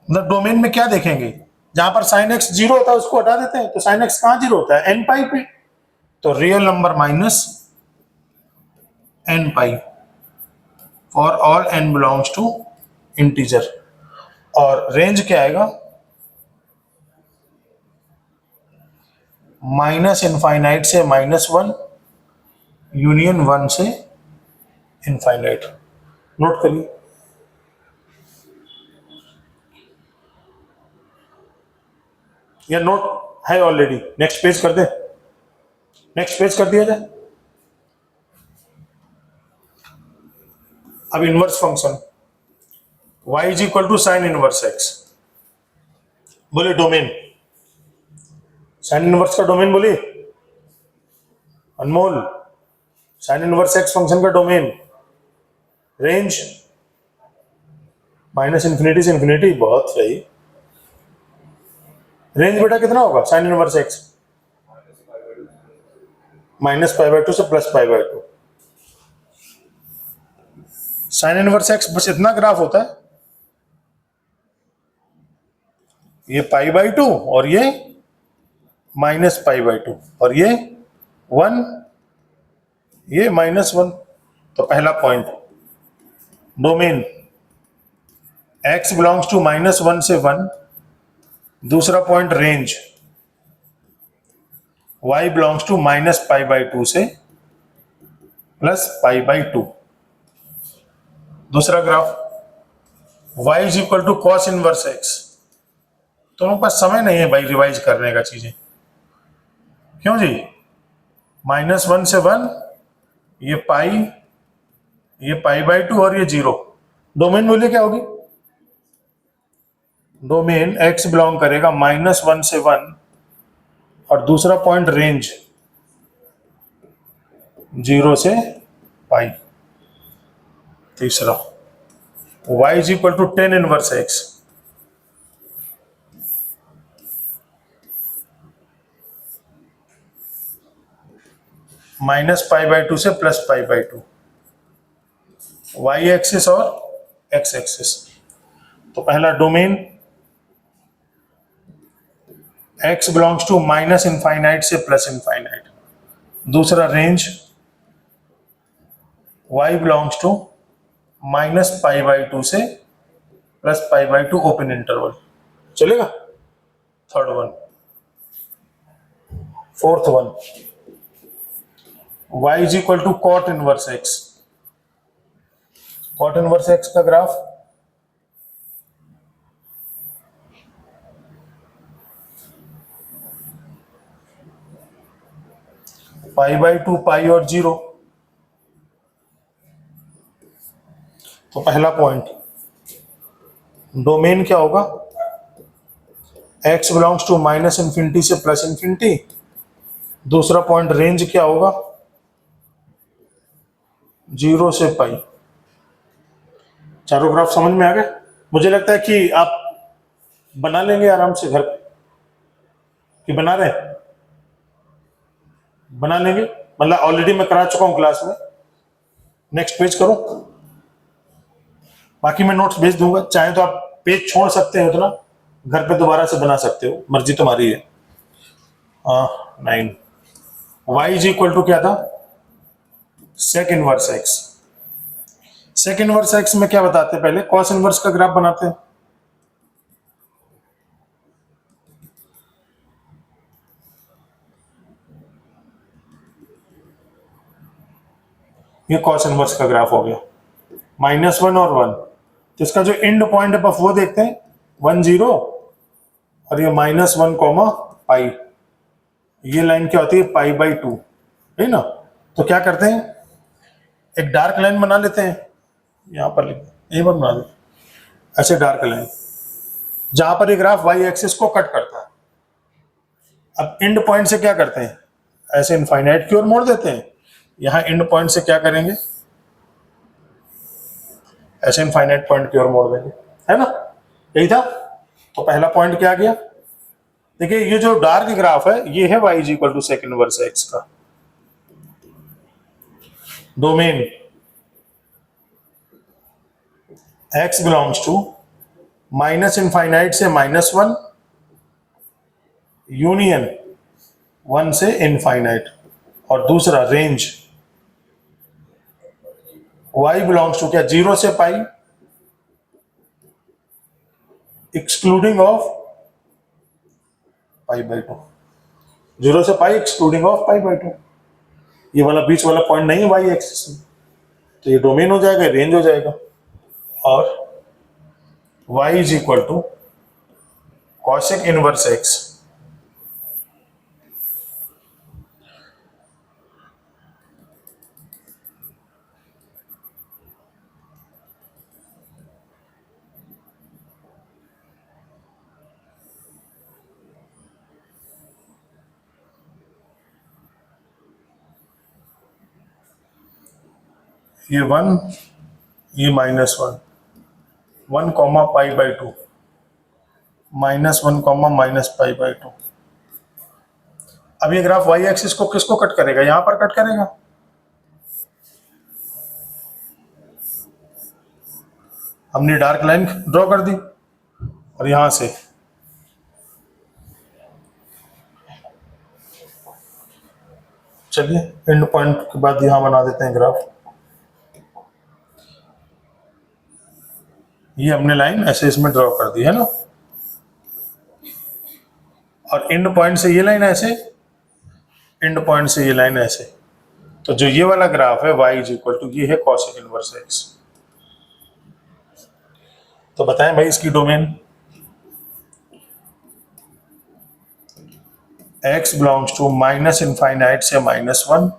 मतलब डोमेन में क्या देखेंगे, जहां पर साइन x 0 होता है उसको हटा देते हैं, तो साइन x कहां 0 होता है, n पाई पे। तो real number minus n pi for all n belongs to integer. और रेंज क्या आएगा, माइनस इनफाइनाइट से -1 यूनियन 1 से इनफाइनाइट। नोट करिए। या नोट है ऑलरेडी, नेक्स्ट पेज कर दे, नेक्स्ट पेज कर दिया जाए। अब inverse function y is equal to sine inverse x। बोले डोमेन, साइन इनवर्स का डोमेन बोलिए Anmol, sine inverse x function का डोमेन रेंज माइनस इंफिनिटी से इंफिनिटी। बहुत सही। रेंज बेटा कितना होगा sine inverse x, minus pi by two से plus pi by two. Sine inverse x बस इतना ग्राफ होता है, ये पाई बाई टू और ये माइनस पाई बाई टू और ये 1, ये -1। तो पहला point domain x belongs to -1 से 1। दूसरा point range y belongs to minus pi by two से प्लस पाई बाई टू। दूसरा graph y is equal to cos inverse x। तो लोगों के पास समय नहीं है भाई रिवाइज करने का चीजें, क्यों जी, -1 से 1, ये पाई बाई टू और ये 0। डोमेन बोलिए क्या होगी, डोमेन x बिलोंग करेगा -1 से 1 और दूसरा पॉइंट रेंज 0 से पाई। तीसरा y is equal to tan inverse x। Minus pi by two से plus pi by two, y axis और एक्स एक्सिस। तो पहला domain x belongs to minus infinite से प्लस इनफाइनाइट। दूसरा range y belongs to minus pi by two से plus pi by two open interval. चलेगा। Third one, fourth one y is equal to cot inverse x। Cot inverse x का graph π/2 पाई और 0। तो पहला point domain क्या होगा, x belongs to minus infinity से plus infinity. दूसरा पॉइंट रेंज क्या होगा, 0 से पाई। चारों ग्राफ समझ में आ गए। मुझे लगता है कि आप बना लेंगे आराम से घर पे, कि बना रहे हैं? बना लेंगे, मतलब ऑलरेडी मैं करा चुका हूं क्लास में। नेक्स्ट पेज करूं, बाकी मैं नोट्स भेज दूंगा, चाहे तो आप पेज छोड़ सकते हो, उतना घर पे दोबारा से बना सकते हो, मर्जी तुम्हारी है। 9 y इज इक्वल टू क्या था, sec inverse x. Sec inverse x में क्या बताते हैं, पहले कॉस इनवर्स का ग्राफ बनाते हैं। ये कॉस इनवर्स का ग्राफ हो गया, -1 और 1। तो इसका जो एंड पॉइंट है वो देखते हैं, 1 0 और ये -1 कॉमा पाई। ये लाइन क्या होती है, π/2, है ना। तो क्या करते हैं, एक डार्क लाइन बना लेते हैं, यहां पर ये बना दे ऐसे डार्क लाइन, जहां पर ये ग्राफ y एक्सिस को कट करता है। अब एंड पॉइंट से क्या करते हैं, ऐसे इनफाइनाइट की ओर मोड़ देते हैं। यहां एंड पॉइंट से क्या करेंगे, ऐसे इनफाइनाइट पॉइंट की ओर मोड़ देंगे, है ना। यही था। तो पहला पॉइंट क्या गया, देखिए ये जो डार्क ग्राफ है ये है y is equal to sec inverse x का। Domain x belongs to minus infinite से -1 यूनियन 1 से इनफाइनाइट, और दूसरा रेंज y बिलोंग्स टू क्या, 0 से पाई एक्सक्लूडिंग ऑफ π/2। 0 से पाई एक्सक्लूडिंग ऑफ π/2। ये वाला बीच वाला पॉइंट नहीं है y एक्सिस में, तो ये डोमेन हो जाएगा, रेंज हो जाएगा। और y is equal to cosec inverse x. ये 1, ये -1, 1 कॉमा π/2, -1 कॉमा -π/2। अब ये ग्राफ y एक्सिस को किसको कट करेगा, यहां पर कट करेगा। हमने डार्क लाइन ड्रॉ कर दी और यहां से चलिए एंड पॉइंट के बाद यहां बना देते हैं ग्राफ। ये हमने लाइन ऐसे इसमें ड्रॉ कर दी है ना, और एंड पॉइंट से ये लाइन ऐसे, एंड पॉइंट से ये लाइन ऐसे। तो जो ये वाला ग्राफ है y इज इक्वल टू ये है कॉसेक इनवर्स एक्स। तो बताएं भाई इसकी domain, x belongs to minus infinite से -1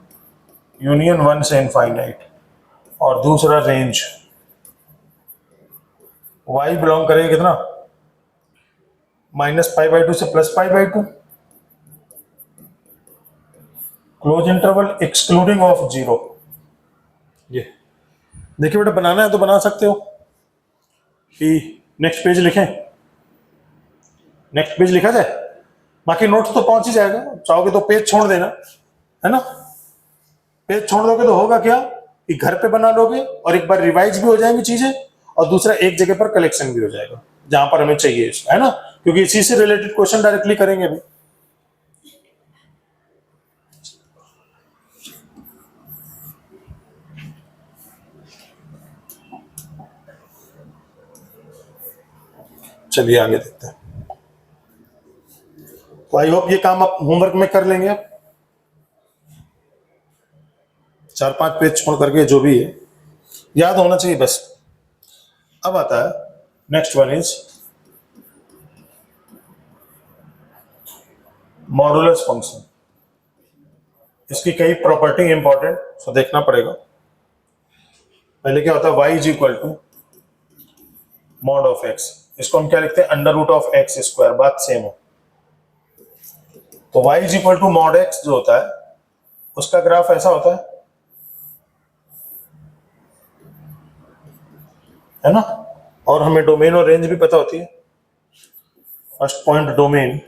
यूनियन 1 से इनफाइनाइट, और दूसरा रेंज y बिलोंग करेगा कितना, -π/2 से +π/2, क्लोज इंटरवल एक्सक्लूडिंग ऑफ 0। ये देखिए बेटा, बनाना है तो बना सकते हो। कि नेक्स्ट पेज लिखें, नेक्स्ट पेज लिखा जाए, बाकी नोट्स तो पहुंच ही जाएगा। चाहोगे तो पेज छोड़ देना, है ना। पेज छोड़ दोगे तो होगा क्या कि घर पे बना लोगे और एक बार रिवाइज भी हो जाएंगी चीजें, और दूसरा एक जगह पर कलेक्शन भी हो जाएगा जहां पर हमें चाहिए, है ना, क्योंकि इसी से रिलेटेड क्वेश्चन डायरेक्टली करेंगे भी। चलिए आगे देखते हैं। तो आई होप ये काम आप होमवर्क में कर लेंगे, आप 4-5 पेज छोड़ करके जो भी है याद होना चाहिए बस। अब आता है next one is modulus function. इसकी कई प्रॉपर्टी इंपॉर्टेंट तो देखना पड़ेगा। पहले क्या होता है, y is equal to mod of x, इसको हम क्या लिखते हैं, under root of x square, बात सेम है। तो y is equal to mod x जो होता है उसका ग्राफ ऐसा होता है ना, और हमें डोमेन और रेंज भी पता होती है। फर्स्ट पॉइंट डोमेन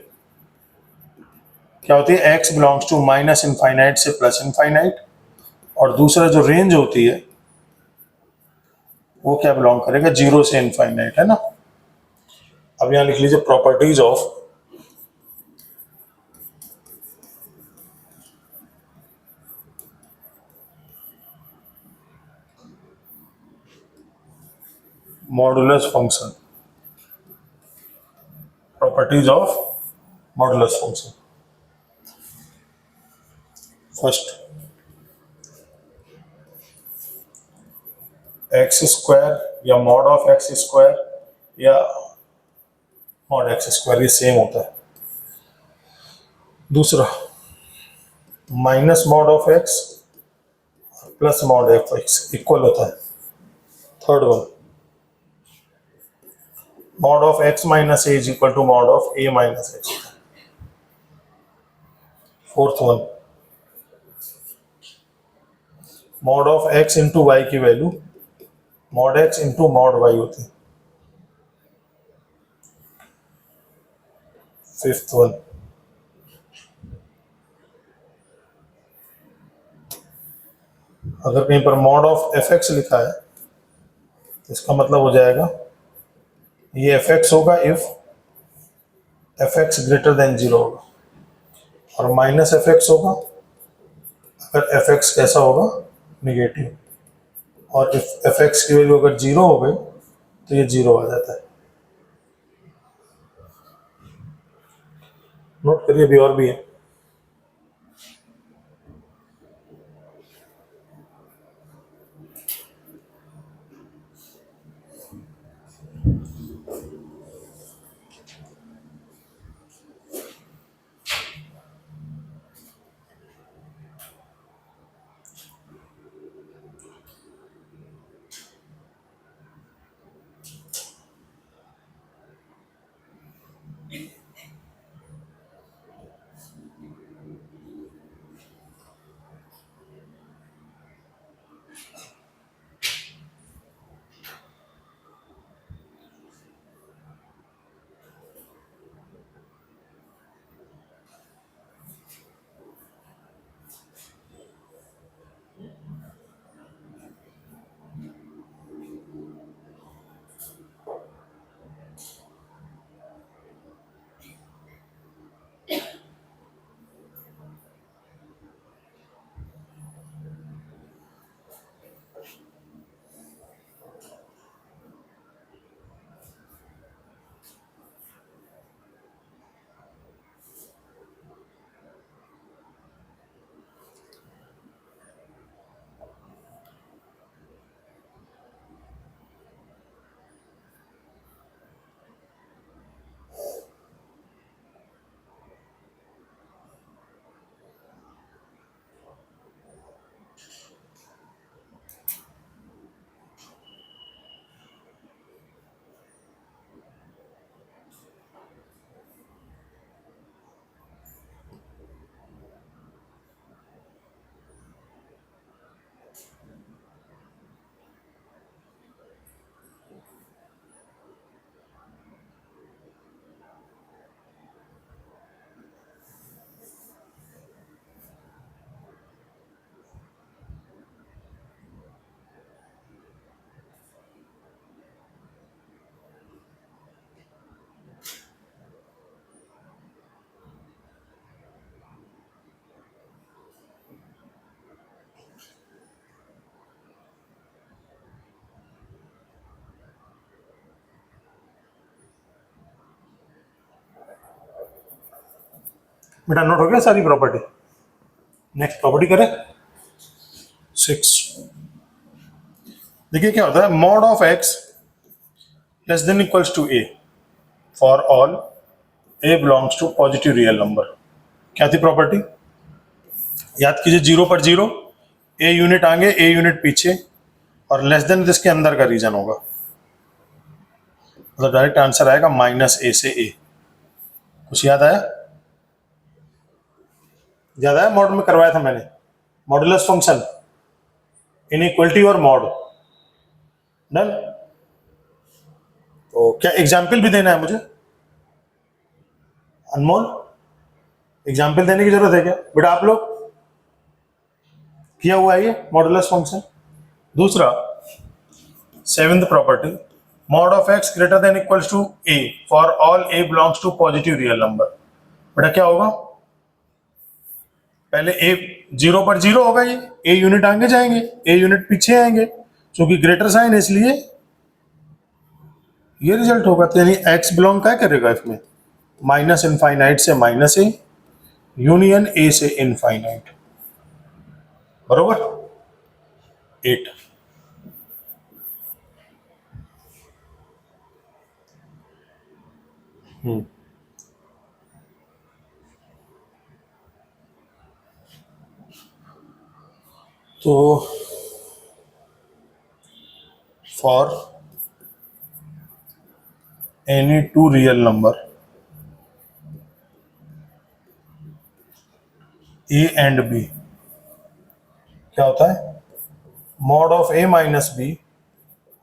क्या होती है, x belongs to minus infinite से प्लस इनफाइनाइट, और दूसरा जो रेंज होती है वो क्या बिलोंग करेगा, जीरो से इनफाइनाइट, है ना। अब यहां लिख लीजिए properties of modulus function, properties of modulus function. First, x square या मॉड ऑफ एक्स स्क्वायर या मॉड एक्स स्क्वायर, ये सेम होता है। दूसरा, minus mod of x plus mod of x equal होता है। Third one, mod of x minus a is equal to mod of a minus x. Fourth one, mod of x into y की value mod x into mod y होती है। Fifth one, अगर कहीं पर mod of F x लिखा है तो इसका मतलब हो जाएगा ये एफ एक्स होगा if F x greater than zero होगा, और माइनस एफ एक्स होगा अगर एफ एक्स कैसा होगा, निगेटिव, और इफ एफ एक्स की वैल्यू अगर जीरो हो गई तो ये जीरो आ जाता है। नोट करिए, अभी और भी है। बेटा नोट हो गया सारी प्रॉपर्टी। नेक्स्ट प्रॉपर्टी करें 6। देखिए क्या होता है, mod of x less than equals to a for all a belongs to positive real number. क्या थी प्रॉपर्टी, याद कीजिए, 0 पर 0, ए यूनिट आगे ए यूनिट पीछे, और लेस देन इसके अंदर का रीजन होगा, मतलब डायरेक्ट आंसर आएगा -a से a। कुछ याद आया? याद आया? मॉड में करवाया था मैंने, मॉडुलस फंक्शन, इनइक्वलिटी और मॉड। डन। तो क्या एग्जाम्पल भी देना है मुझे? अनमोल, एग्जाम्पल देने की जरूरत है क्या बेटा? आप लोग किया हुआ है ये मॉडुलस फंक्शन। दूसरा, 7th property, mod of x greater than equals to a for all a belongs to positive real number. बेटा क्या होगा? पहले a 0 पर 0 होगा, ये a यूनिट आगे जाएंगे, a यूनिट पीछे आएंगे, क्योंकि ग्रेटर साइन है इसलिए ये रिजल्ट होगा। तो यानी x बिलोंग क्या करेगा इसमें? माइनस इनफाइनाइट से -a, यूनियन a से इनफाइनाइट। बरोबर? 8। तो for any two real number a and b, क्या होता है? Mod of a minus b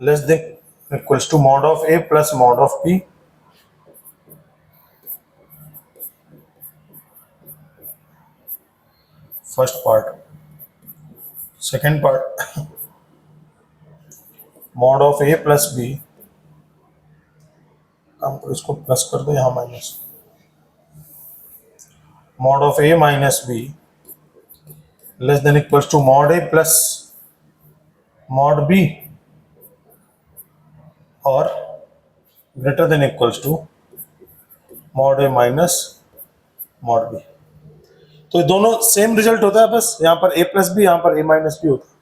less than equals to mod of a plus mod of b। First part. Second part, mod of a plus b, काम करो इसको plus कर दो, यहां minus, mod of a minus b less than equals to mod a plus mod b और greater than equals to mod a minus mod b। तो ये दोनों सेम रिजल्ट होता है, बस यहां पर a प्लस b, यहां पर a माइनस b होता है।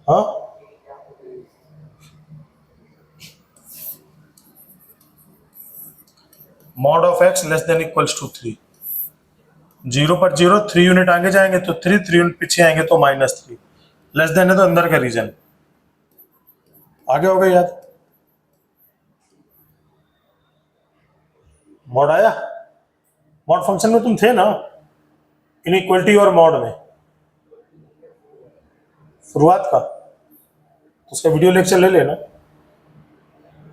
हाँ, mod of x less than equals to 3, 0 पर 0, 3 यूनिट आगे जाएंगे तो 3, 3 यूनिट पीछे आएंगे तो -3, लेस देन है तो अंदर का रीजन। आगे हो गया याद? मॉड आया? मॉड फंक्शन में तुम थे ना, इनइक्वलिटी और मॉड में, शुरुआत का, तो उसका वीडियो लेक्चर ले लेना,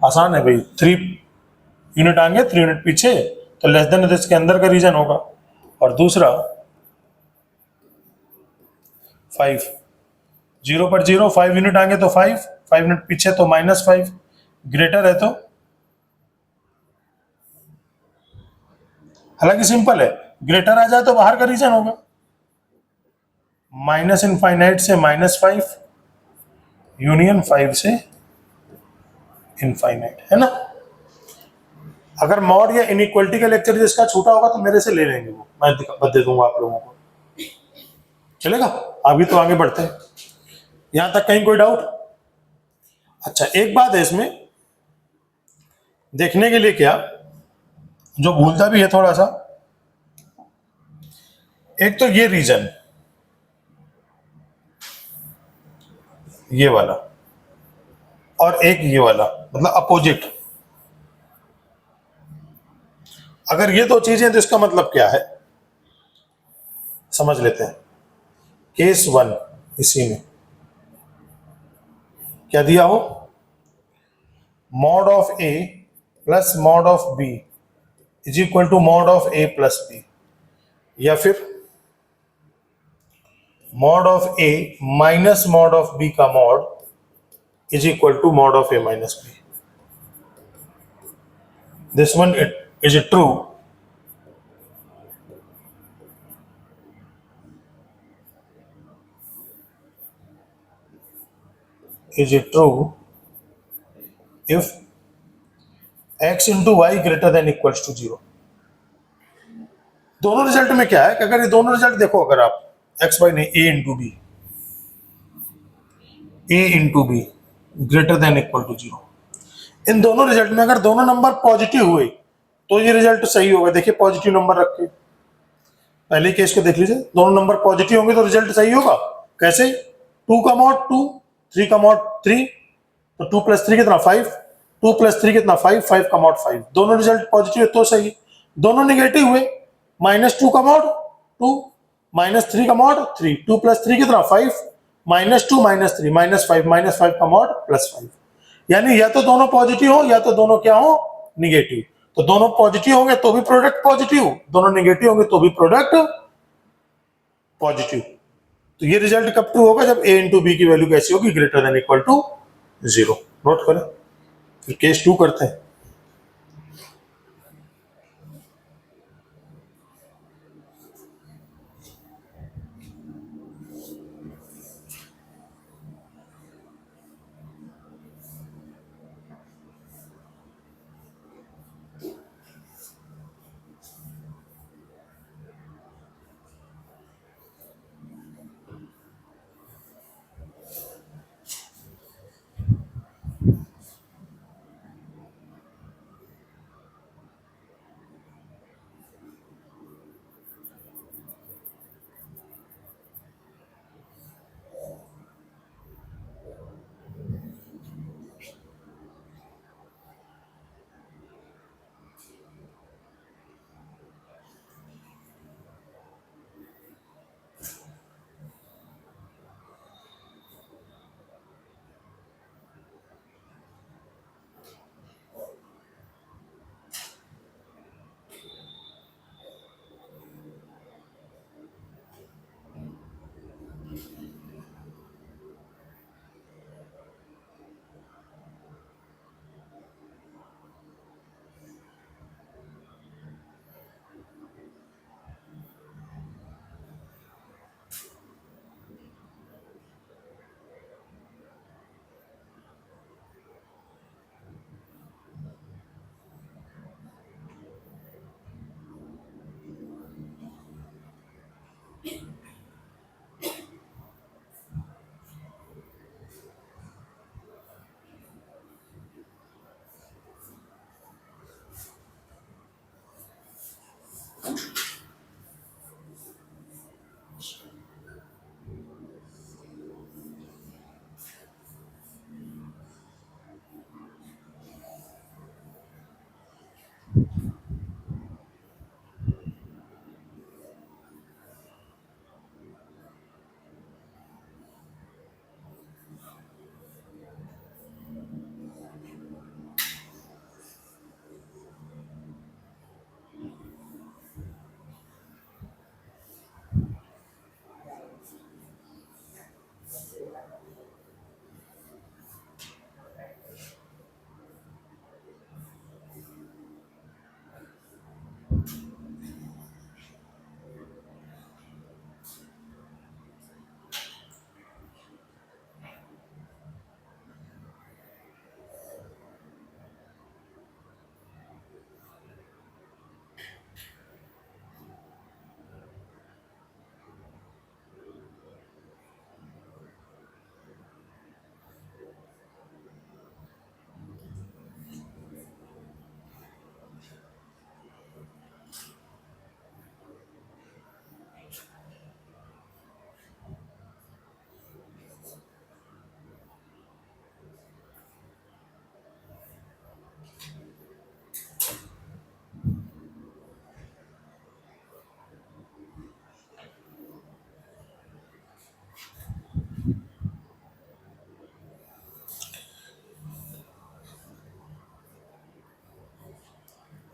आसान है भाई। 3 यूनिट आगे 3 यूनिट पीछे, तो लेस देन इसके अंदर का रीजन होगा। और दूसरा 5, 0 पर 0, 5 यूनिट आगे तो 5, 5 यूनिट पीछे तो -5, ग्रेटर है तो, हालांकि सिंपल है, ग्रेटर आ जाए तो बाहर का रीजन होगा, माइनस इनफाइनाइट से -5, यूनियन 5 से इनफाइनाइट, है ना। अगर मॉड या इनइक्वलिटी का लेक्चर जिसका छूटा होगा तो मेरे से ले लेंगे, वो मैं दे दूंगा आप लोगों को, चलेगा। अभी तो आगे बढ़ते हैं, यहां तक कहीं कोई डाउट? अच्छा, एक बात है इसमें देखने के लिए, क्या जो भूलता भी है थोड़ा सा, एक तो ये रीजन, ये वाला, और एक ये वाला, मतलब अपोजिट। अगर ये दो चीजें तो इसका मतलब क्या है समझ लेते हैं। केस 1, इसी में क्या दिया हो? Mod of a plus mod of b is equal to mod of a plus b, या फिर mod of a minus mod of b का mod is equal to mod of a minus b। This one is it true? Is it true if x into y greater than equals to 0? दोनों result में क्या है कि अगर ये दोनों result देखो, अगर आप x y ने a into b greater than equal to 0, इन दोनों रिजल्ट में अगर दोनों नंबर पॉजिटिव हुए तो ये रिजल्ट सही होगा। देखिए पॉजिटिव नंबर रख के, पहले केस को देख लीजिए, दोनों नंबर पॉजिटिव होंगे तो रिजल्ट सही होगा। कैसे? 2 का मॉड 2, 3 का मॉड 3, तो 2 + 3 कितना 5, 2 + 3 कितना 5, 5 का मॉड 5, दोनों रिजल्ट पॉजिटिव है तो सही। दोनों नेगेटिव हुए, -2 का मॉड 2, -3 का मॉड 3, 2 + 3 कितना 5, -2 -3 -5 -5 का मॉड +5। यानी या तो दोनों पॉजिटिव हो या तो दोनों क्या हो, निगेटिव। तो दोनों पॉजिटिव होंगे तो भी प्रोडक्ट पॉजिटिव, दोनों नेगेटिव होंगे तो भी प्रोडक्ट पॉजिटिव। तो ये रिजल्ट कब ट्रू होगा? जब a इंटू बी की वैल्यू कैसी होगी? Greater than equal to 0। Note करें। फिर केस 2 करते हैं।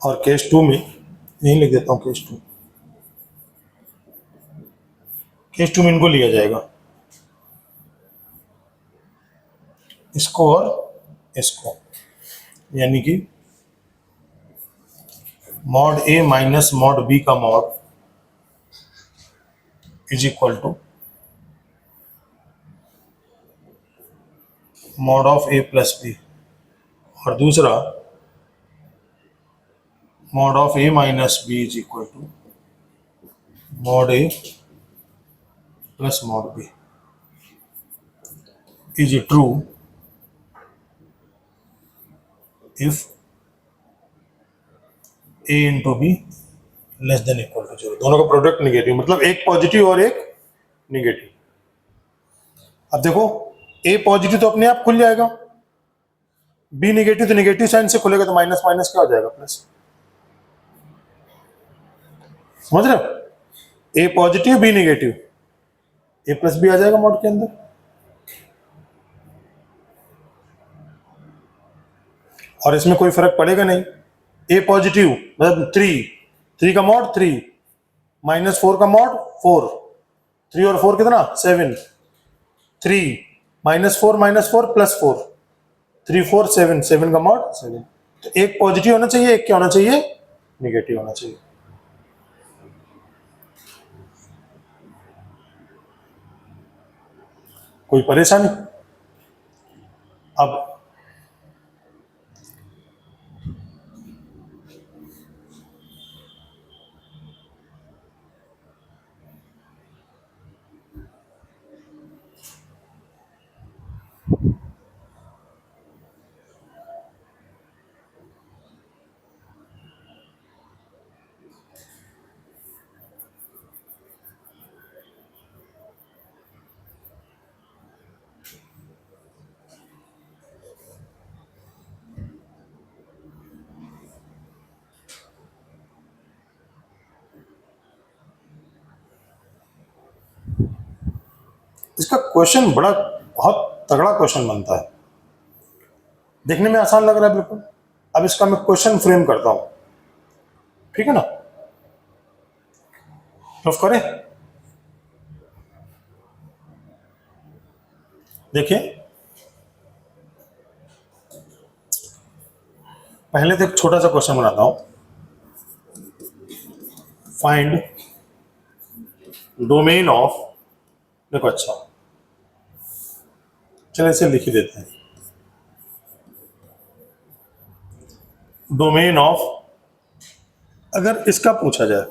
और केस 2 में यही लिख देता हूँ। केस 2 में इनको लिया जाएगा, इसको और इसको, यानी कि mod a minus mod b का mod is equal to mod of a plus b, और दूसरा mod of a minus b is equal to mod a plus mod b is true if a into b less than equal to 0, दोनों का product negative, मतलब एक positive और एक negative. अब देखो ए पॉजिटिव तो अपने आप खुल जाएगा, बी निगेटिव तो निगेटिव साइन से खुलेगा, तो माइनस माइनस क्या हो जाएगा प्लस। समझ रहे हो, ए पॉजिटिव बी निगेटिव, ए प्लस बी आ जाएगा मॉड के अंदर। और इसमें कोई फर्क पड़ेगा नहीं, ए पॉजिटिव मतलब 3 का मॉड 3, -4 का मॉड 4, 3 और 4 कितना 7, 3 -4 +4, 3 4 7, 7 का मॉड 7। तो एक पॉजिटिव होना चाहिए, एक क्या होना चाहिए, निगेटिव होना चाहिए। कोई परेशानी? अब इसका क्वेश्चन बड़ा बहुत तगड़ा क्वेश्चन बनता है, देखने में आसान लग रहा है बिल्कुल। अब इसका मैं क्वेश्चन फ्रेम करता हूं, ठीक है ना, रफ करें। देखिए पहले तो एक छोटा सा क्वेश्चन बनाता हूं, फाइंड डोमेन ऑफ, देखो अच्छा चलो इसे लिख ही देते हैं, डोमेन ऑफ, अगर इसका पूछा जाए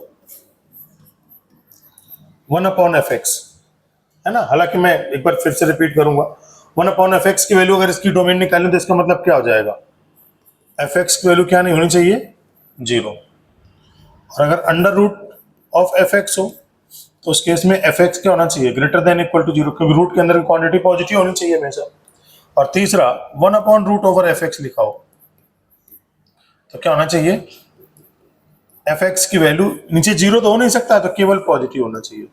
1/f(x) है ना, हालांकि मैं एक बार फिर से रिपीट करूंगा, 1/f(x) की वैल्यू अगर इसकी डोमेन निकालें तो इसका मतलब क्या हो जाएगा, f(x) की वैल्यू क्या नहीं होनी चाहिए, 0। और अगर अंडर रूट ऑफ f(x) हो तो उस केस में f(x) क्या होना चाहिए, ग्रेटर देन इक्वल टू 0, क्योंकि रूट के अंदर की क्वांटिटी पॉजिटिव होनी चाहिए हमेशा। और तीसरा 1/√f(x) लिखा हो तो क्या होना चाहिए, f(x) की वैल्यू नीचे 0 तो हो नहीं सकता, तो केवल पॉजिटिव होना चाहिए।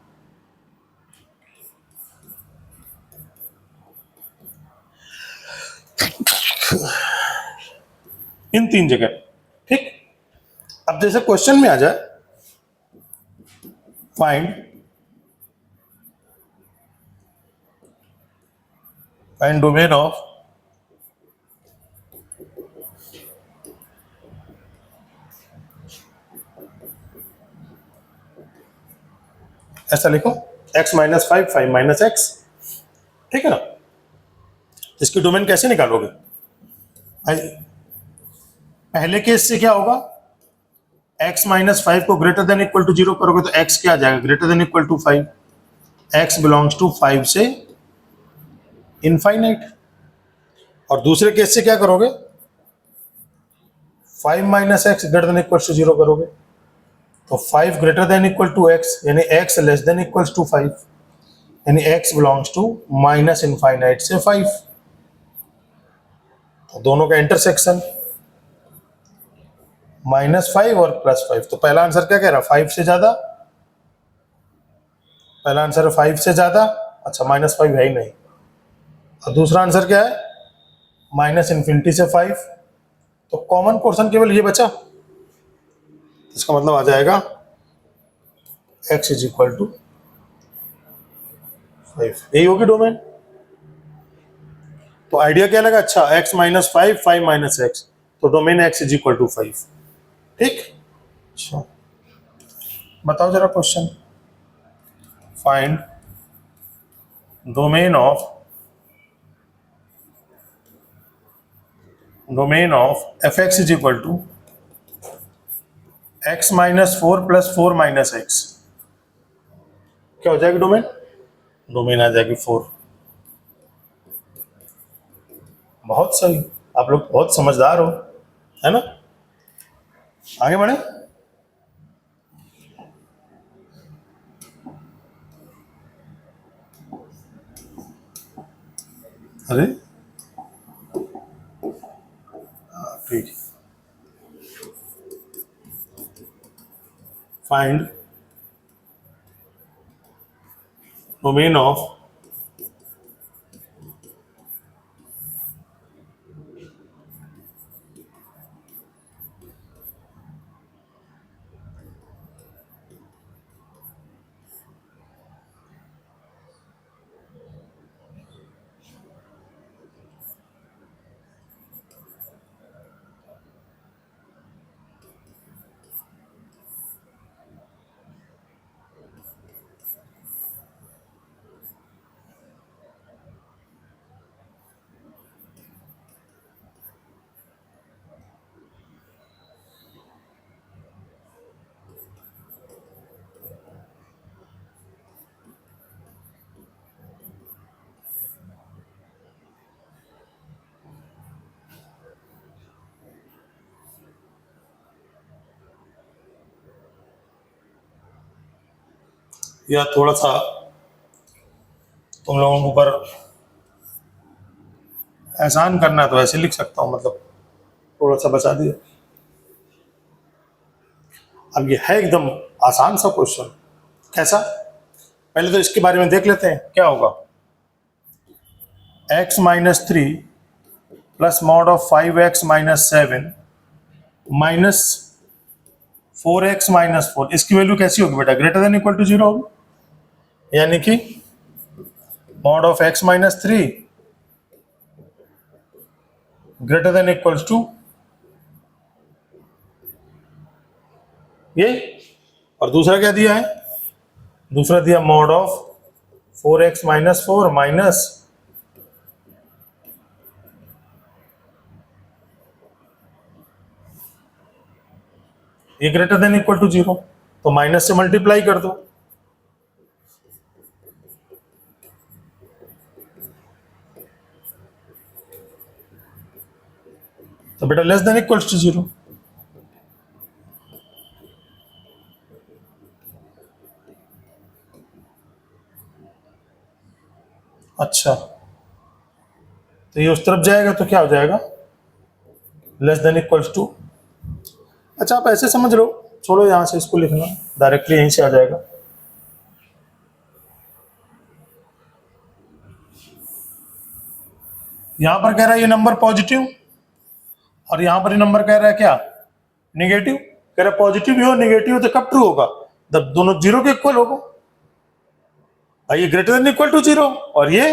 इन 3 जगह, ठीक। अब जैसे क्वेश्चन में आ जाए, फाइंड डोमेन ऑफ, ऐसा लिखो x -5 5 - x, ठीक है ना। इसकी डोमेन कैसे निकालोगे, पहले केस से क्या होगा, x -5 को ग्रेटर देन इक्वल टू 0 करोगे तो x क्या आ जाएगा, greater than equal to 5, x belongs to 5 से इनफाइनाइट। और दूसरे केस से क्या करोगे, 5 - x greater than equal to 0 करोगे, तो 5 greater than equal to x, यानी x less than equal to 5, यानी x belongs to minus infinite से 5। तो दोनों का इंटरसेक्शन -5 और +5, तो पहला आंसर क्या कह रहा है, 5 से ज्यादा, पहला आंसर है 5 से ज्यादा, अच्छा -5 है ही नहीं। और दूसरा आंसर क्या है, -∞ से 5, तो कॉमन पोर्शन केवल ये बचा, इसका मतलब आ जाएगा x इज इक्वल टू 5, यही होगी डोमेन। तो आइडिया क्या लगा, अच्छा x -5 5 - x, तो domain x is equal to 5, ठीक। अच्छा बताओ जरा question, find domain of f(x) is equal to x -4 + 4 - x, क्या हो जाएगी डोमेन, डोमेन आ जाएगी 4। बहुत सही, आप लोग बहुत समझदार हो, है ना। आगे बढ़े, अरे ठीक है, फाइंड डोमेन ऑफ या थोड़ा सा तुम लोगों के ऊपर एहसान करना है तो ऐसे लिख सकता हूं, मतलब थोड़ा सा बचा दिया। अब ये है एकदम आसान सा क्वेश्चन। कैसा? पहले तो इसके बारे में देख लेते हैं क्या होगा। x minus 3 plus mod of 5x minus 7 minus 4x minus 4, इसकी वैल्यू कैसी होगी बेटा? ग्रेटर देन इक्वल टू 0 होगी, यानी कि mod of x minus 3 greater than equal to ये। और दूसरा क्या दिया है? दूसरा दिया mod of 4x minus 4 minus ये ग्रेटर देन इक्वल टू 0, तो माइनस से मल्टीप्लाई कर दो। तो बेटा लेस देन इक्वल टू 0। अच्छा, तो ये उस तरफ जाएगा तो क्या हो जाएगा? Less than equal to. अच्छा, आप ऐसे समझ लो, छोड़ो यहां से इसको लिखना, डायरेक्टली यहीं से आ जाएगा। यहां पर कह रहा है ये नंबर पॉजिटिव, और यहां पर ये नंबर कह रहा है क्या? नेगेटिव। कह रहा है पॉजिटिव हो नेगेटिव तो कब ट्रू होगा? जब दोनों 0 के इक्वल होगा। भाई ये ग्रेटर देन इक्वल टू 0 और ये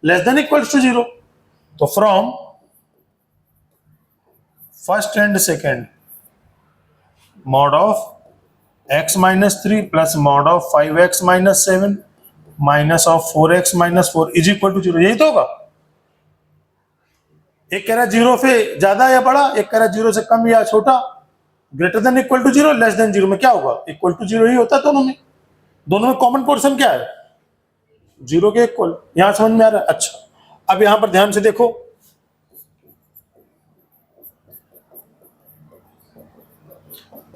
लेस देन इक्वल टू 0, तो from first and second mod of x minus 3 plus mod of 5x minus 7 minus of 4x minus 4 is equal to 0, यही तो होगा। एक कह रहा है 0 से ज्यादा या बड़ा, एक कह रहा है 0 से कम या छोटा। Greater than equal to 0, less than 0 में क्या होगा? इक्वल टू 0 ही होता है दोनों में। दोनों में कॉमन पोर्शन क्या है? 0 के इक्वल। यहां समझ में आ रहा है? अच्छा, अब यहां पर ध्यान से देखो,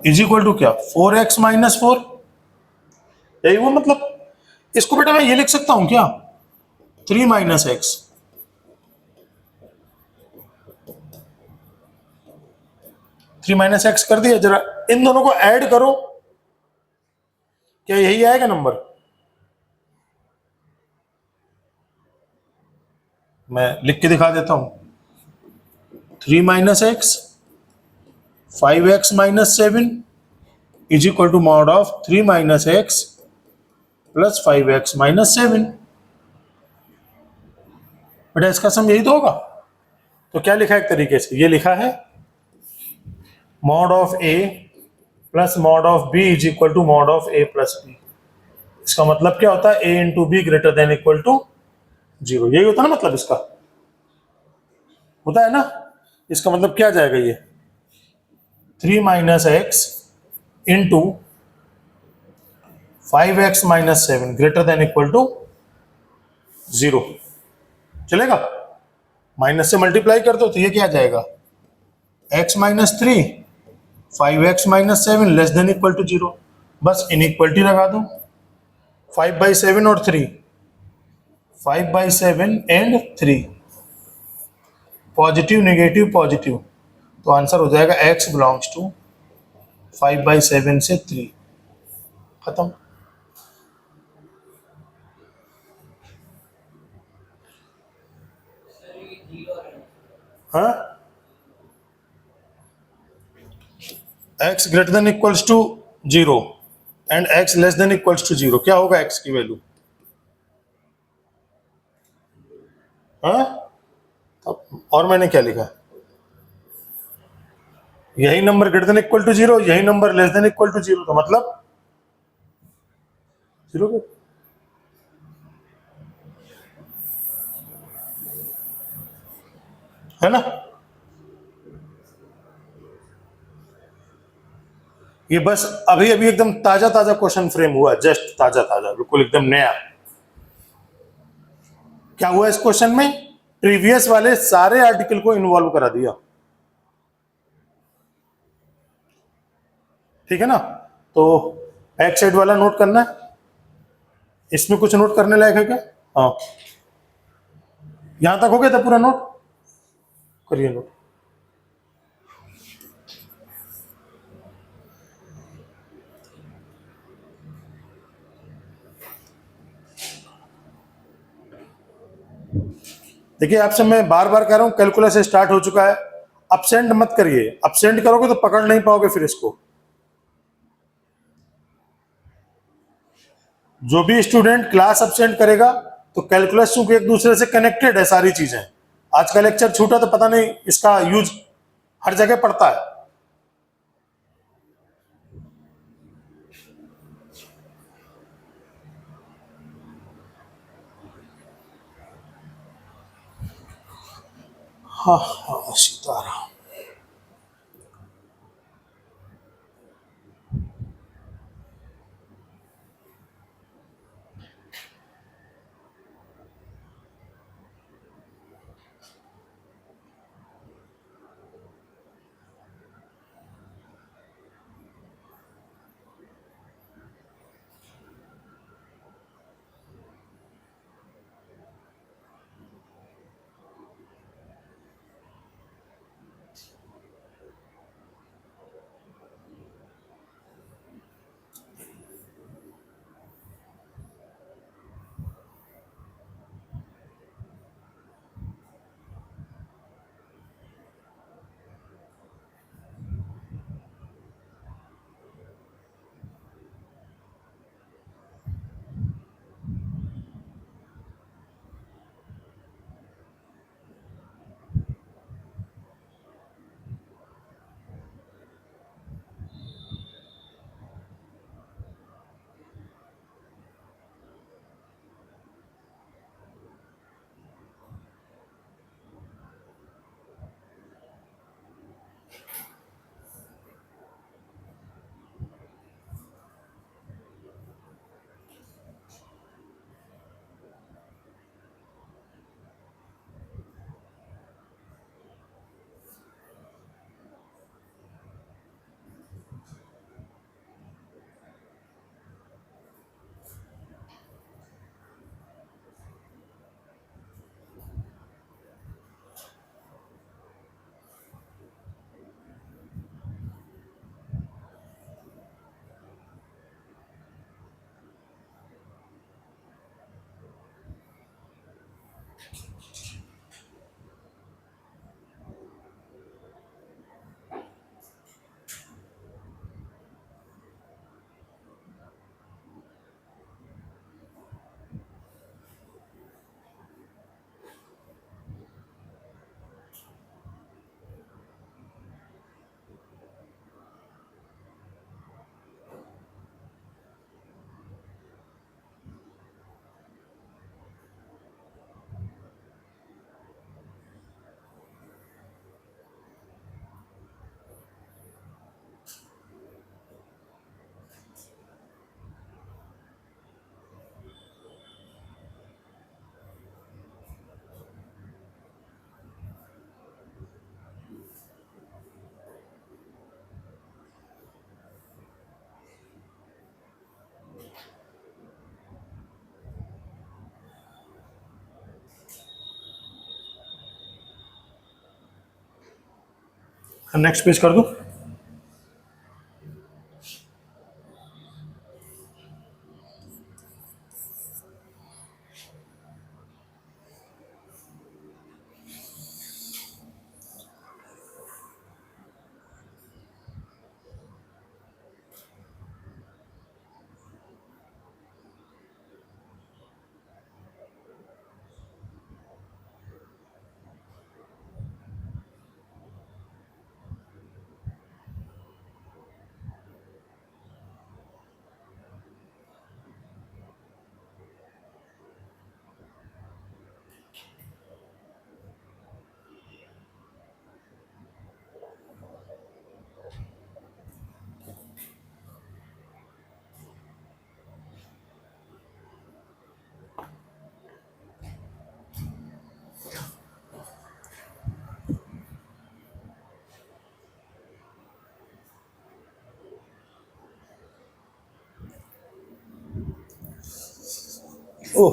इज इक्वल टू क्या? 4x माइनस 4, यही वो मतलब। इसको बेटा मैं ये लिख सकता हूं क्या? 3 माइनस एक्स। 3 माइनस एक्स कर दिया। जरा इन दोनों को ऐड करो, क्या यही आएगा नंबर? मैं लिख के दिखा देता हूं। 3 minus x 5x minus 7 is equal to mod of 3 minus x plus 5x minus 7। बेटा इसका सम यही तो होगा। तो क्या लिखा है? एक तरीके से ये लिखा है mod of a plus mod of b is equal to mod of a plus b। इसका मतलब क्या होता है? a into b greater than equal to 0, यही होता है ना मतलब इसका, होता है ना। इसका मतलब क्या जाएगा? ये 3 minus x into 5x minus 7 greater than equal to 0 चलेगा। माइनस से मल्टीप्लाई कर दो तो ये क्या जाएगा? x minus 3 5x minus 7 less than equal to 0। बस इनइक्वलिटी लगा दो। 5/7 और 3, 5/7 एंड 3, पॉजिटिव नेगेटिव पॉजिटिव, तो आंसर हो जाएगा x बिलोंग्स टू 5/7 से 3। खत्म। हाँ, x greater than equals to 0 and x less than equals to 0, क्या होगा x की वैल्यू? हाँ, और मैंने क्या लिखा? यही number greater than equal to 0, यही number less than equal to 0, तो मतलब 0 है ना। ये बस अभी अभी एकदम ताजा ताजा क्वेश्चन फ्रेम हुआ, जस्ट ताजा ताजा, बिल्कुल एकदम नया। क्या हुआ इस क्वेश्चन में? प्रीवियस वाले सारे आर्टिकल को इन्वॉल्व करा दिया। ठीक है ना। तो बैक साइड वाला नोट करना है, इसमें कुछ नोट करने लायक है क्या? हाँ, यहां तक हो गया था पूरा नोट, करिए नोट। देखिए आपसे मैं बार बार कह रहा हूं, कैलकुलस स्टार्ट हो चुका है, अपसेंट मत करिए, अपसेंट करोगे तो पकड़ नहीं पाओगे फिर इसको। जो भी स्टूडेंट क्लास अपसेंट करेगा, तो कैलकुलस चूंकि एक दूसरे से कनेक्टेड है सारी चीजें, आज का लेक्चर छूटा तो पता नहीं इसका यूज हर जगह पड़ता है। हाँ हाँ, सीताराम। नेक्स्ट पेज कर दूं। ओह,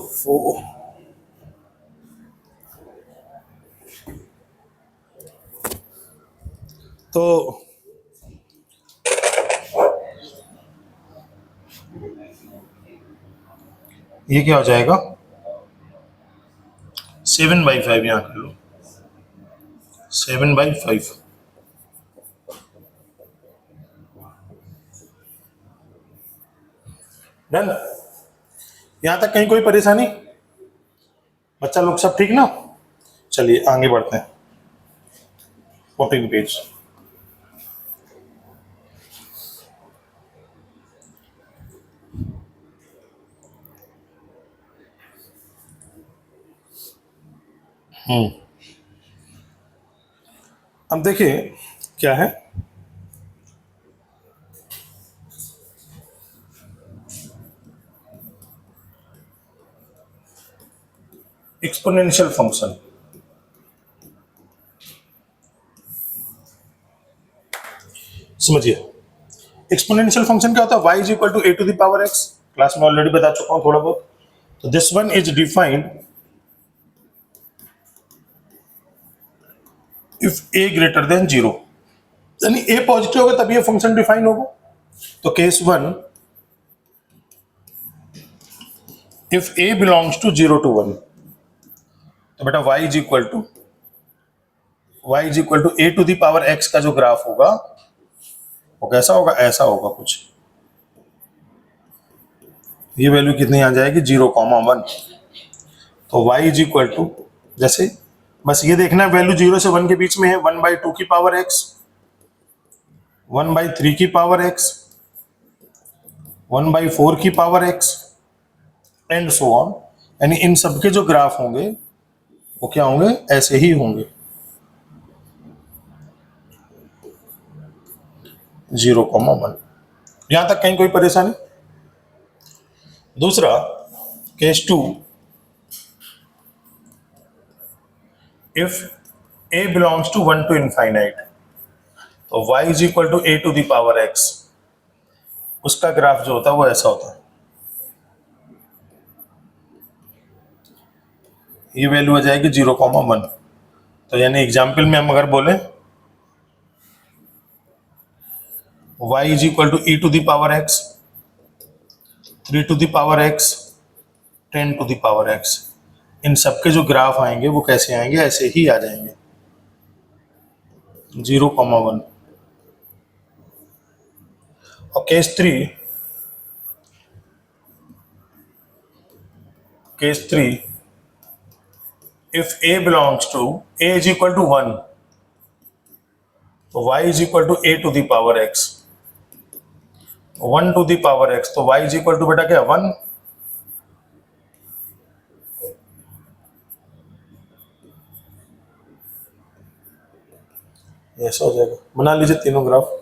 तो ये क्या हो जाएगा, 7/5 यहाँ कर लो, 7/5। डन। यहाँ तक कहीं कोई परेशानी, बच्चा लोग सब ठीक ना? चलिए आगे बढ़ते हैं, 14 पेज। अब देखिए क्या है, एक्सपोनेंशियल फंक्शन। समझिए एक्सपोनेंशियल फंक्शन क्या होता है, y is equal to a to the power x, class में ऑलरेडी बता चुका हूं थोड़ा बहुत। तो this one is defined if a greater than 0, यानी a पॉजिटिव होगा तभी ये फंक्शन डिफाइन होगा। तो case one, if a belongs to 0 to 1, तो बेटा y is equal to a to the power x का जो ग्राफ होगा वो कैसा होगा, ऐसा होगा कुछ। ये वैल्यू कितनी आ जाएगी, 0,1। तो y इज इक्वल टू, जैसे बस ये देखना है वैल्यू 0 से 1 के बीच में है, 1/2 की पावर x, 1/3 की पावर x, 1/4 की power x and so on. यानी इन सबके जो ग्राफ होंगे वो क्या होंगे, ऐसे ही होंगे, 0,1। यहां तक कहीं कोई परेशानी? दूसरा case 2, if a belongs to 1 to infinite, तो y is equal to a to the power x, उसका ग्राफ जो होता है वो ऐसा होता है। ये वैल्यू आ जाएगी 0,1। तो यानी एग्जाम्पल में हम अगर बोले y is equal to e to the power x, 3 to the power x, 10 to the power x, इन सबके जो ग्राफ आएंगे वो कैसे आएंगे, ऐसे ही आ जाएंगे, 0,1। और case 3, if a belongs to, a is equal to 1, तो y is equal to a to the power x, 1 to the power x, तो y इज इक्वल टू बेटा क्या, 1। ऐसा हो जाएगा, बना लीजिए तीनों ग्राफ।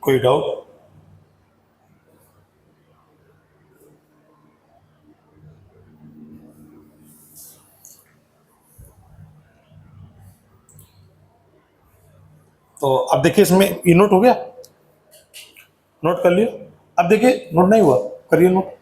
कोई डाउट? तो अब देखिए इसमें ये नोट हो गया, नोट कर लियो। अब देखिए नोट नहीं हुआ, करिए नोट।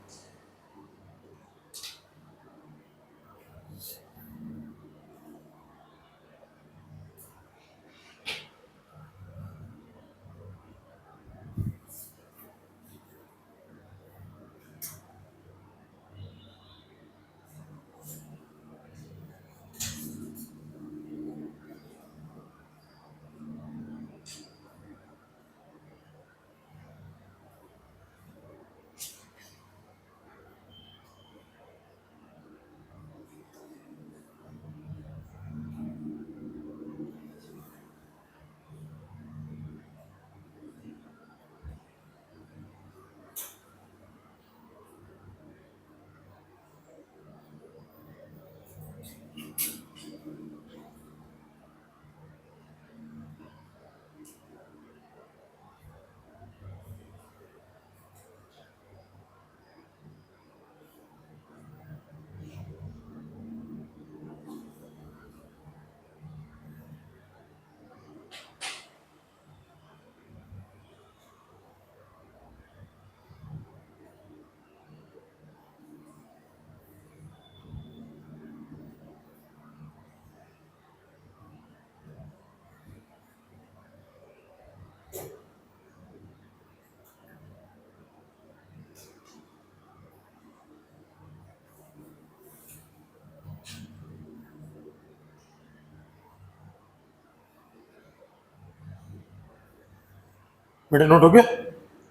बेटे नोट हो गया?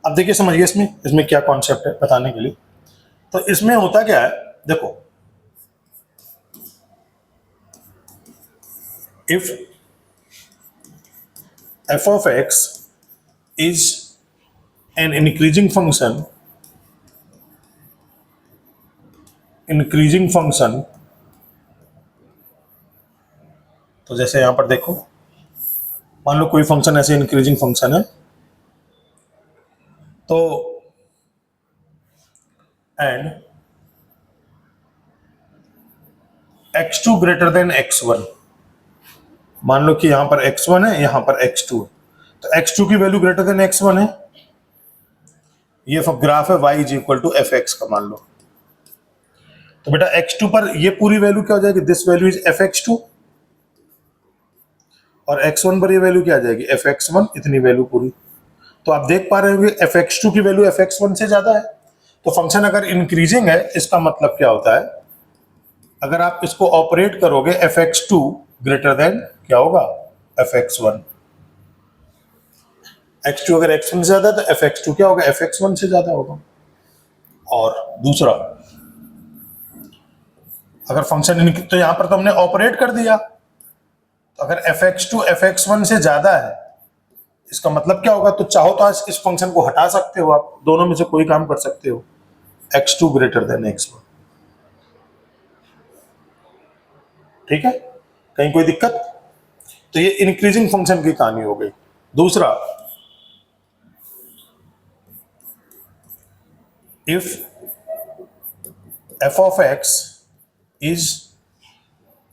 अब देखिए समझिए इसमें इसमें क्या कॉन्सेप्ट है बताने के लिए। तो इसमें होता क्या है, देखो, if f of x is an increasing function, तो जैसे यहां पर देखो, मान लो कोई फंक्शन ऐसे इंक्रीजिंग फंक्शन है, तो and x2 greater than x1, मान लो कि यहां पर x1 है, यहां पर x2 है, तो x2 की वैल्यू ग्रेटर देन x1 है। ये ग्राफ है y is equal to F X का, मान लो। तो बेटा x2 पर ये पूरी वैल्यू क्या हो जाएगी, दिस वैल्यू इज fx2, और x1 पर ये वैल्यू क्या आ जाएगी, fx1, इतनी वैल्यू पूरी। तो आप देख पा रहे होंगे fx2 की वैल्यू fx1 से ज्यादा है। तो फंक्शन अगर इंक्रीजिंग है, इसका मतलब क्या होता है, अगर आप इसको ऑपरेट करोगे fx2 ग्रेटर देन क्या होगा, fx1। x2 अगर x1 से ज्यादा है तो fx2 क्या होगा, fx1 से ज्यादा होगा। और दूसरा, अगर फंक्शन तो यहां पर तो हमने ऑपरेट कर दिया, तो अगर fx2 fx1 से ज्यादा है, इसका मतलब क्या होगा, तो चाहो तो आज इस फंक्शन को हटा सकते हो, आप दोनों में से कोई काम कर सकते हो, x2 ग्रेटर देन x1। ठीक है, कहीं कोई दिक्कत? तो ये इंक्रीजिंग फंक्शन की कहानी हो गई। दूसरा, if f of x is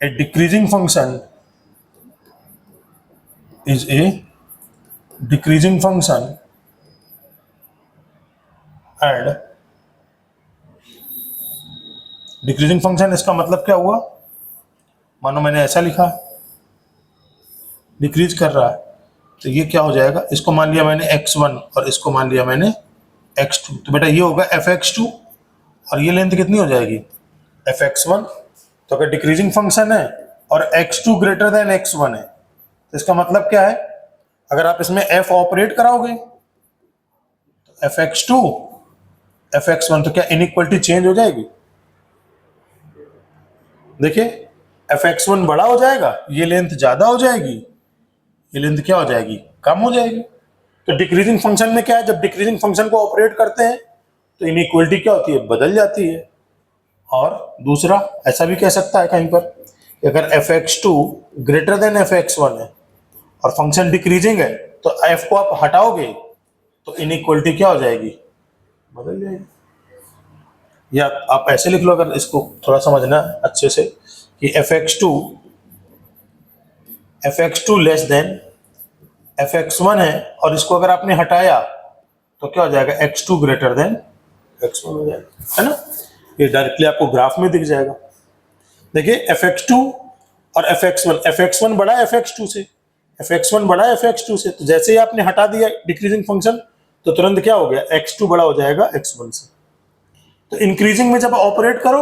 a decreasing function, and decreasing function, इसका मतलब क्या हुआ, मानो मैंने ऐसा लिखा, डिक्रीज कर रहा है, तो ये क्या हो जाएगा, इसको मान लिया मैंने x1 और इसको मान लिया मैंने x2, तो बेटा ये होगा fx2, और ये लेंथ कितनी हो जाएगी, fx1। तो अगर डिक्रीजिंग फंक्शन है और x2 ग्रेटर देन x1 है, तो इसका मतलब क्या है, अगर आप इसमें f ऑपरेट कराओगे तो fx2 fx1, तो क्या इनइक्वलिटी चेंज हो जाएगी। देखिए fx1 बड़ा हो जाएगा, ये लेंथ ज्यादा हो जाएगी, ये लेंथ क्या हो जाएगी, कम हो जाएगी। तो डिक्रीजिंग फंक्शन में क्या है, जब डिक्रीजिंग फंक्शन को ऑपरेट करते हैं तो इनइक्वलिटी क्या होती है, बदल जाती है। और दूसरा, ऐसा भी कह सकता है कहीं पर कि अगर fx2 ग्रेटर देन fx1 है और फंक्शन डिक्रीजिंग है, तो f को आप हटाओगे तो इनइक्वलिटी क्या हो जाएगी, बदल जाएगी। या आप ऐसे लिख लो, अगर इसको थोड़ा समझना अच्छे से, कि fx2 लेस देन fx1 है, और इसको अगर आपने हटाया तो क्या हो जाएगा, x2 ग्रेटर देन x1 हो जाएगा, है ना। ये डायरेक्टली आपको ग्राफ में दिख जाएगा। देखिए fx2 और fx1 बड़ा है fx2 से, fx1 बड़ा है fx2 से, तो जैसे ही आपने हटा दिया डिक्रीजिंग फंक्शन, तो तुरंत क्या हो गया, x2 बड़ा हो जाएगा x1 से। तो इंक्रीजिंग में जब ऑपरेट करो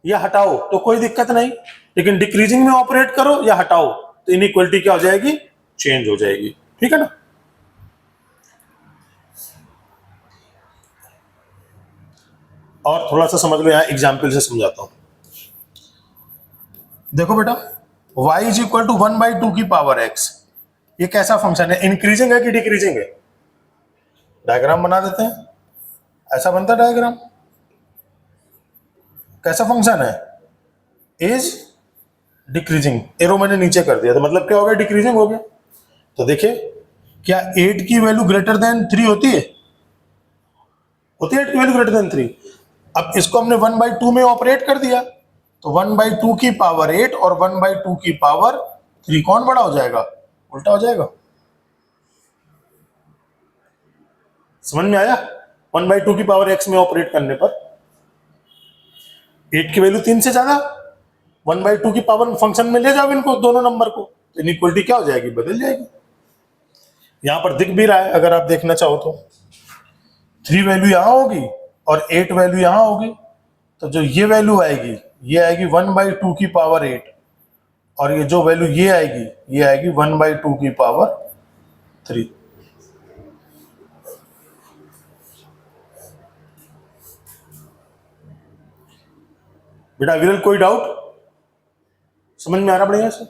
या हटाओ तो कोई दिक्कत नहीं, लेकिन डिक्रीजिंग में ऑपरेट करो या हटाओ तो इनइक्वलिटी क्या हो जाएगी, चेंज हो जाएगी, ठीक है ना। और थोड़ा सा समझ लो, यहां एग्जाम्पल से समझाता हूं। देखो बेटा, y इज इक्वल टू 1/2 की पावर x, ये कैसा फंक्शन है, इंक्रीजिंग है कि डिक्रीजिंग है। डायग्राम बना देते हैं, ऐसा बनता है डायग्राम। कैसा फंक्शन है, इज डिक्रीजिंग, एरो मैंने नीचे कर दिया, तो मतलब क्या हो गया, डिक्रीजिंग हो गया। तो देखिए, क्या 8 की वैल्यू ग्रेटर देन 3 होती है, होती है 8 की वैल्यू ग्रेटर देन 3। अब इसको हमने 1/2 में ऑपरेट कर दिया, तो 1/2 की पावर 8 और 1/2 की पावर 3 कौन बड़ा हो जाएगा, उल्टा हो जाएगा। समझ में आया, 1/2 की पावर x में ऑपरेट करने पर 8 की वैल्यू 3 से ज्यादा, 1/2 की पावर फंक्शन में ले जाओ इनको दोनों नंबर को, तो इनइक्वलिटी क्या हो जाएगी, बदल जाएगी। यहां पर दिख भी रहा है, अगर आप देखना चाहो तो 3 वैल्यू यहां होगी और 8 वैल्यू यहां होगी, तो जो ये वैल्यू आएगी, ये आएगी 1/2 की पावर 8, और ये जो वैल्यू ये आएगी, ये आएगी 1/2 की पावर 3। बेटा विरल, कोई डाउट, समझ में आ रहा बढ़िया से।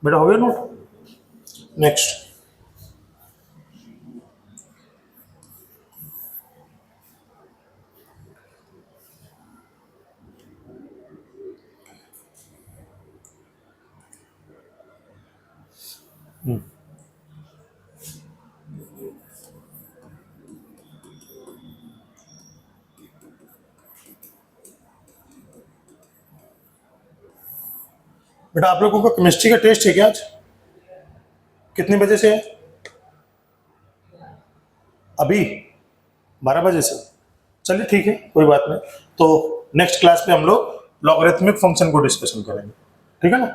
बेटा हो गया नोट। नेक्स्ट, बेटा आप लोगों का केमिस्ट्री का टेस्ट है क्या आज? कितने बजे से है? अभी 12 बजे से? चलिए ठीक है, कोई बात नहीं। तो नेक्स्ट क्लास पे हम लोग लॉगरिथमिक फंक्शन को डिस्कशन करेंगे, ठीक है ना।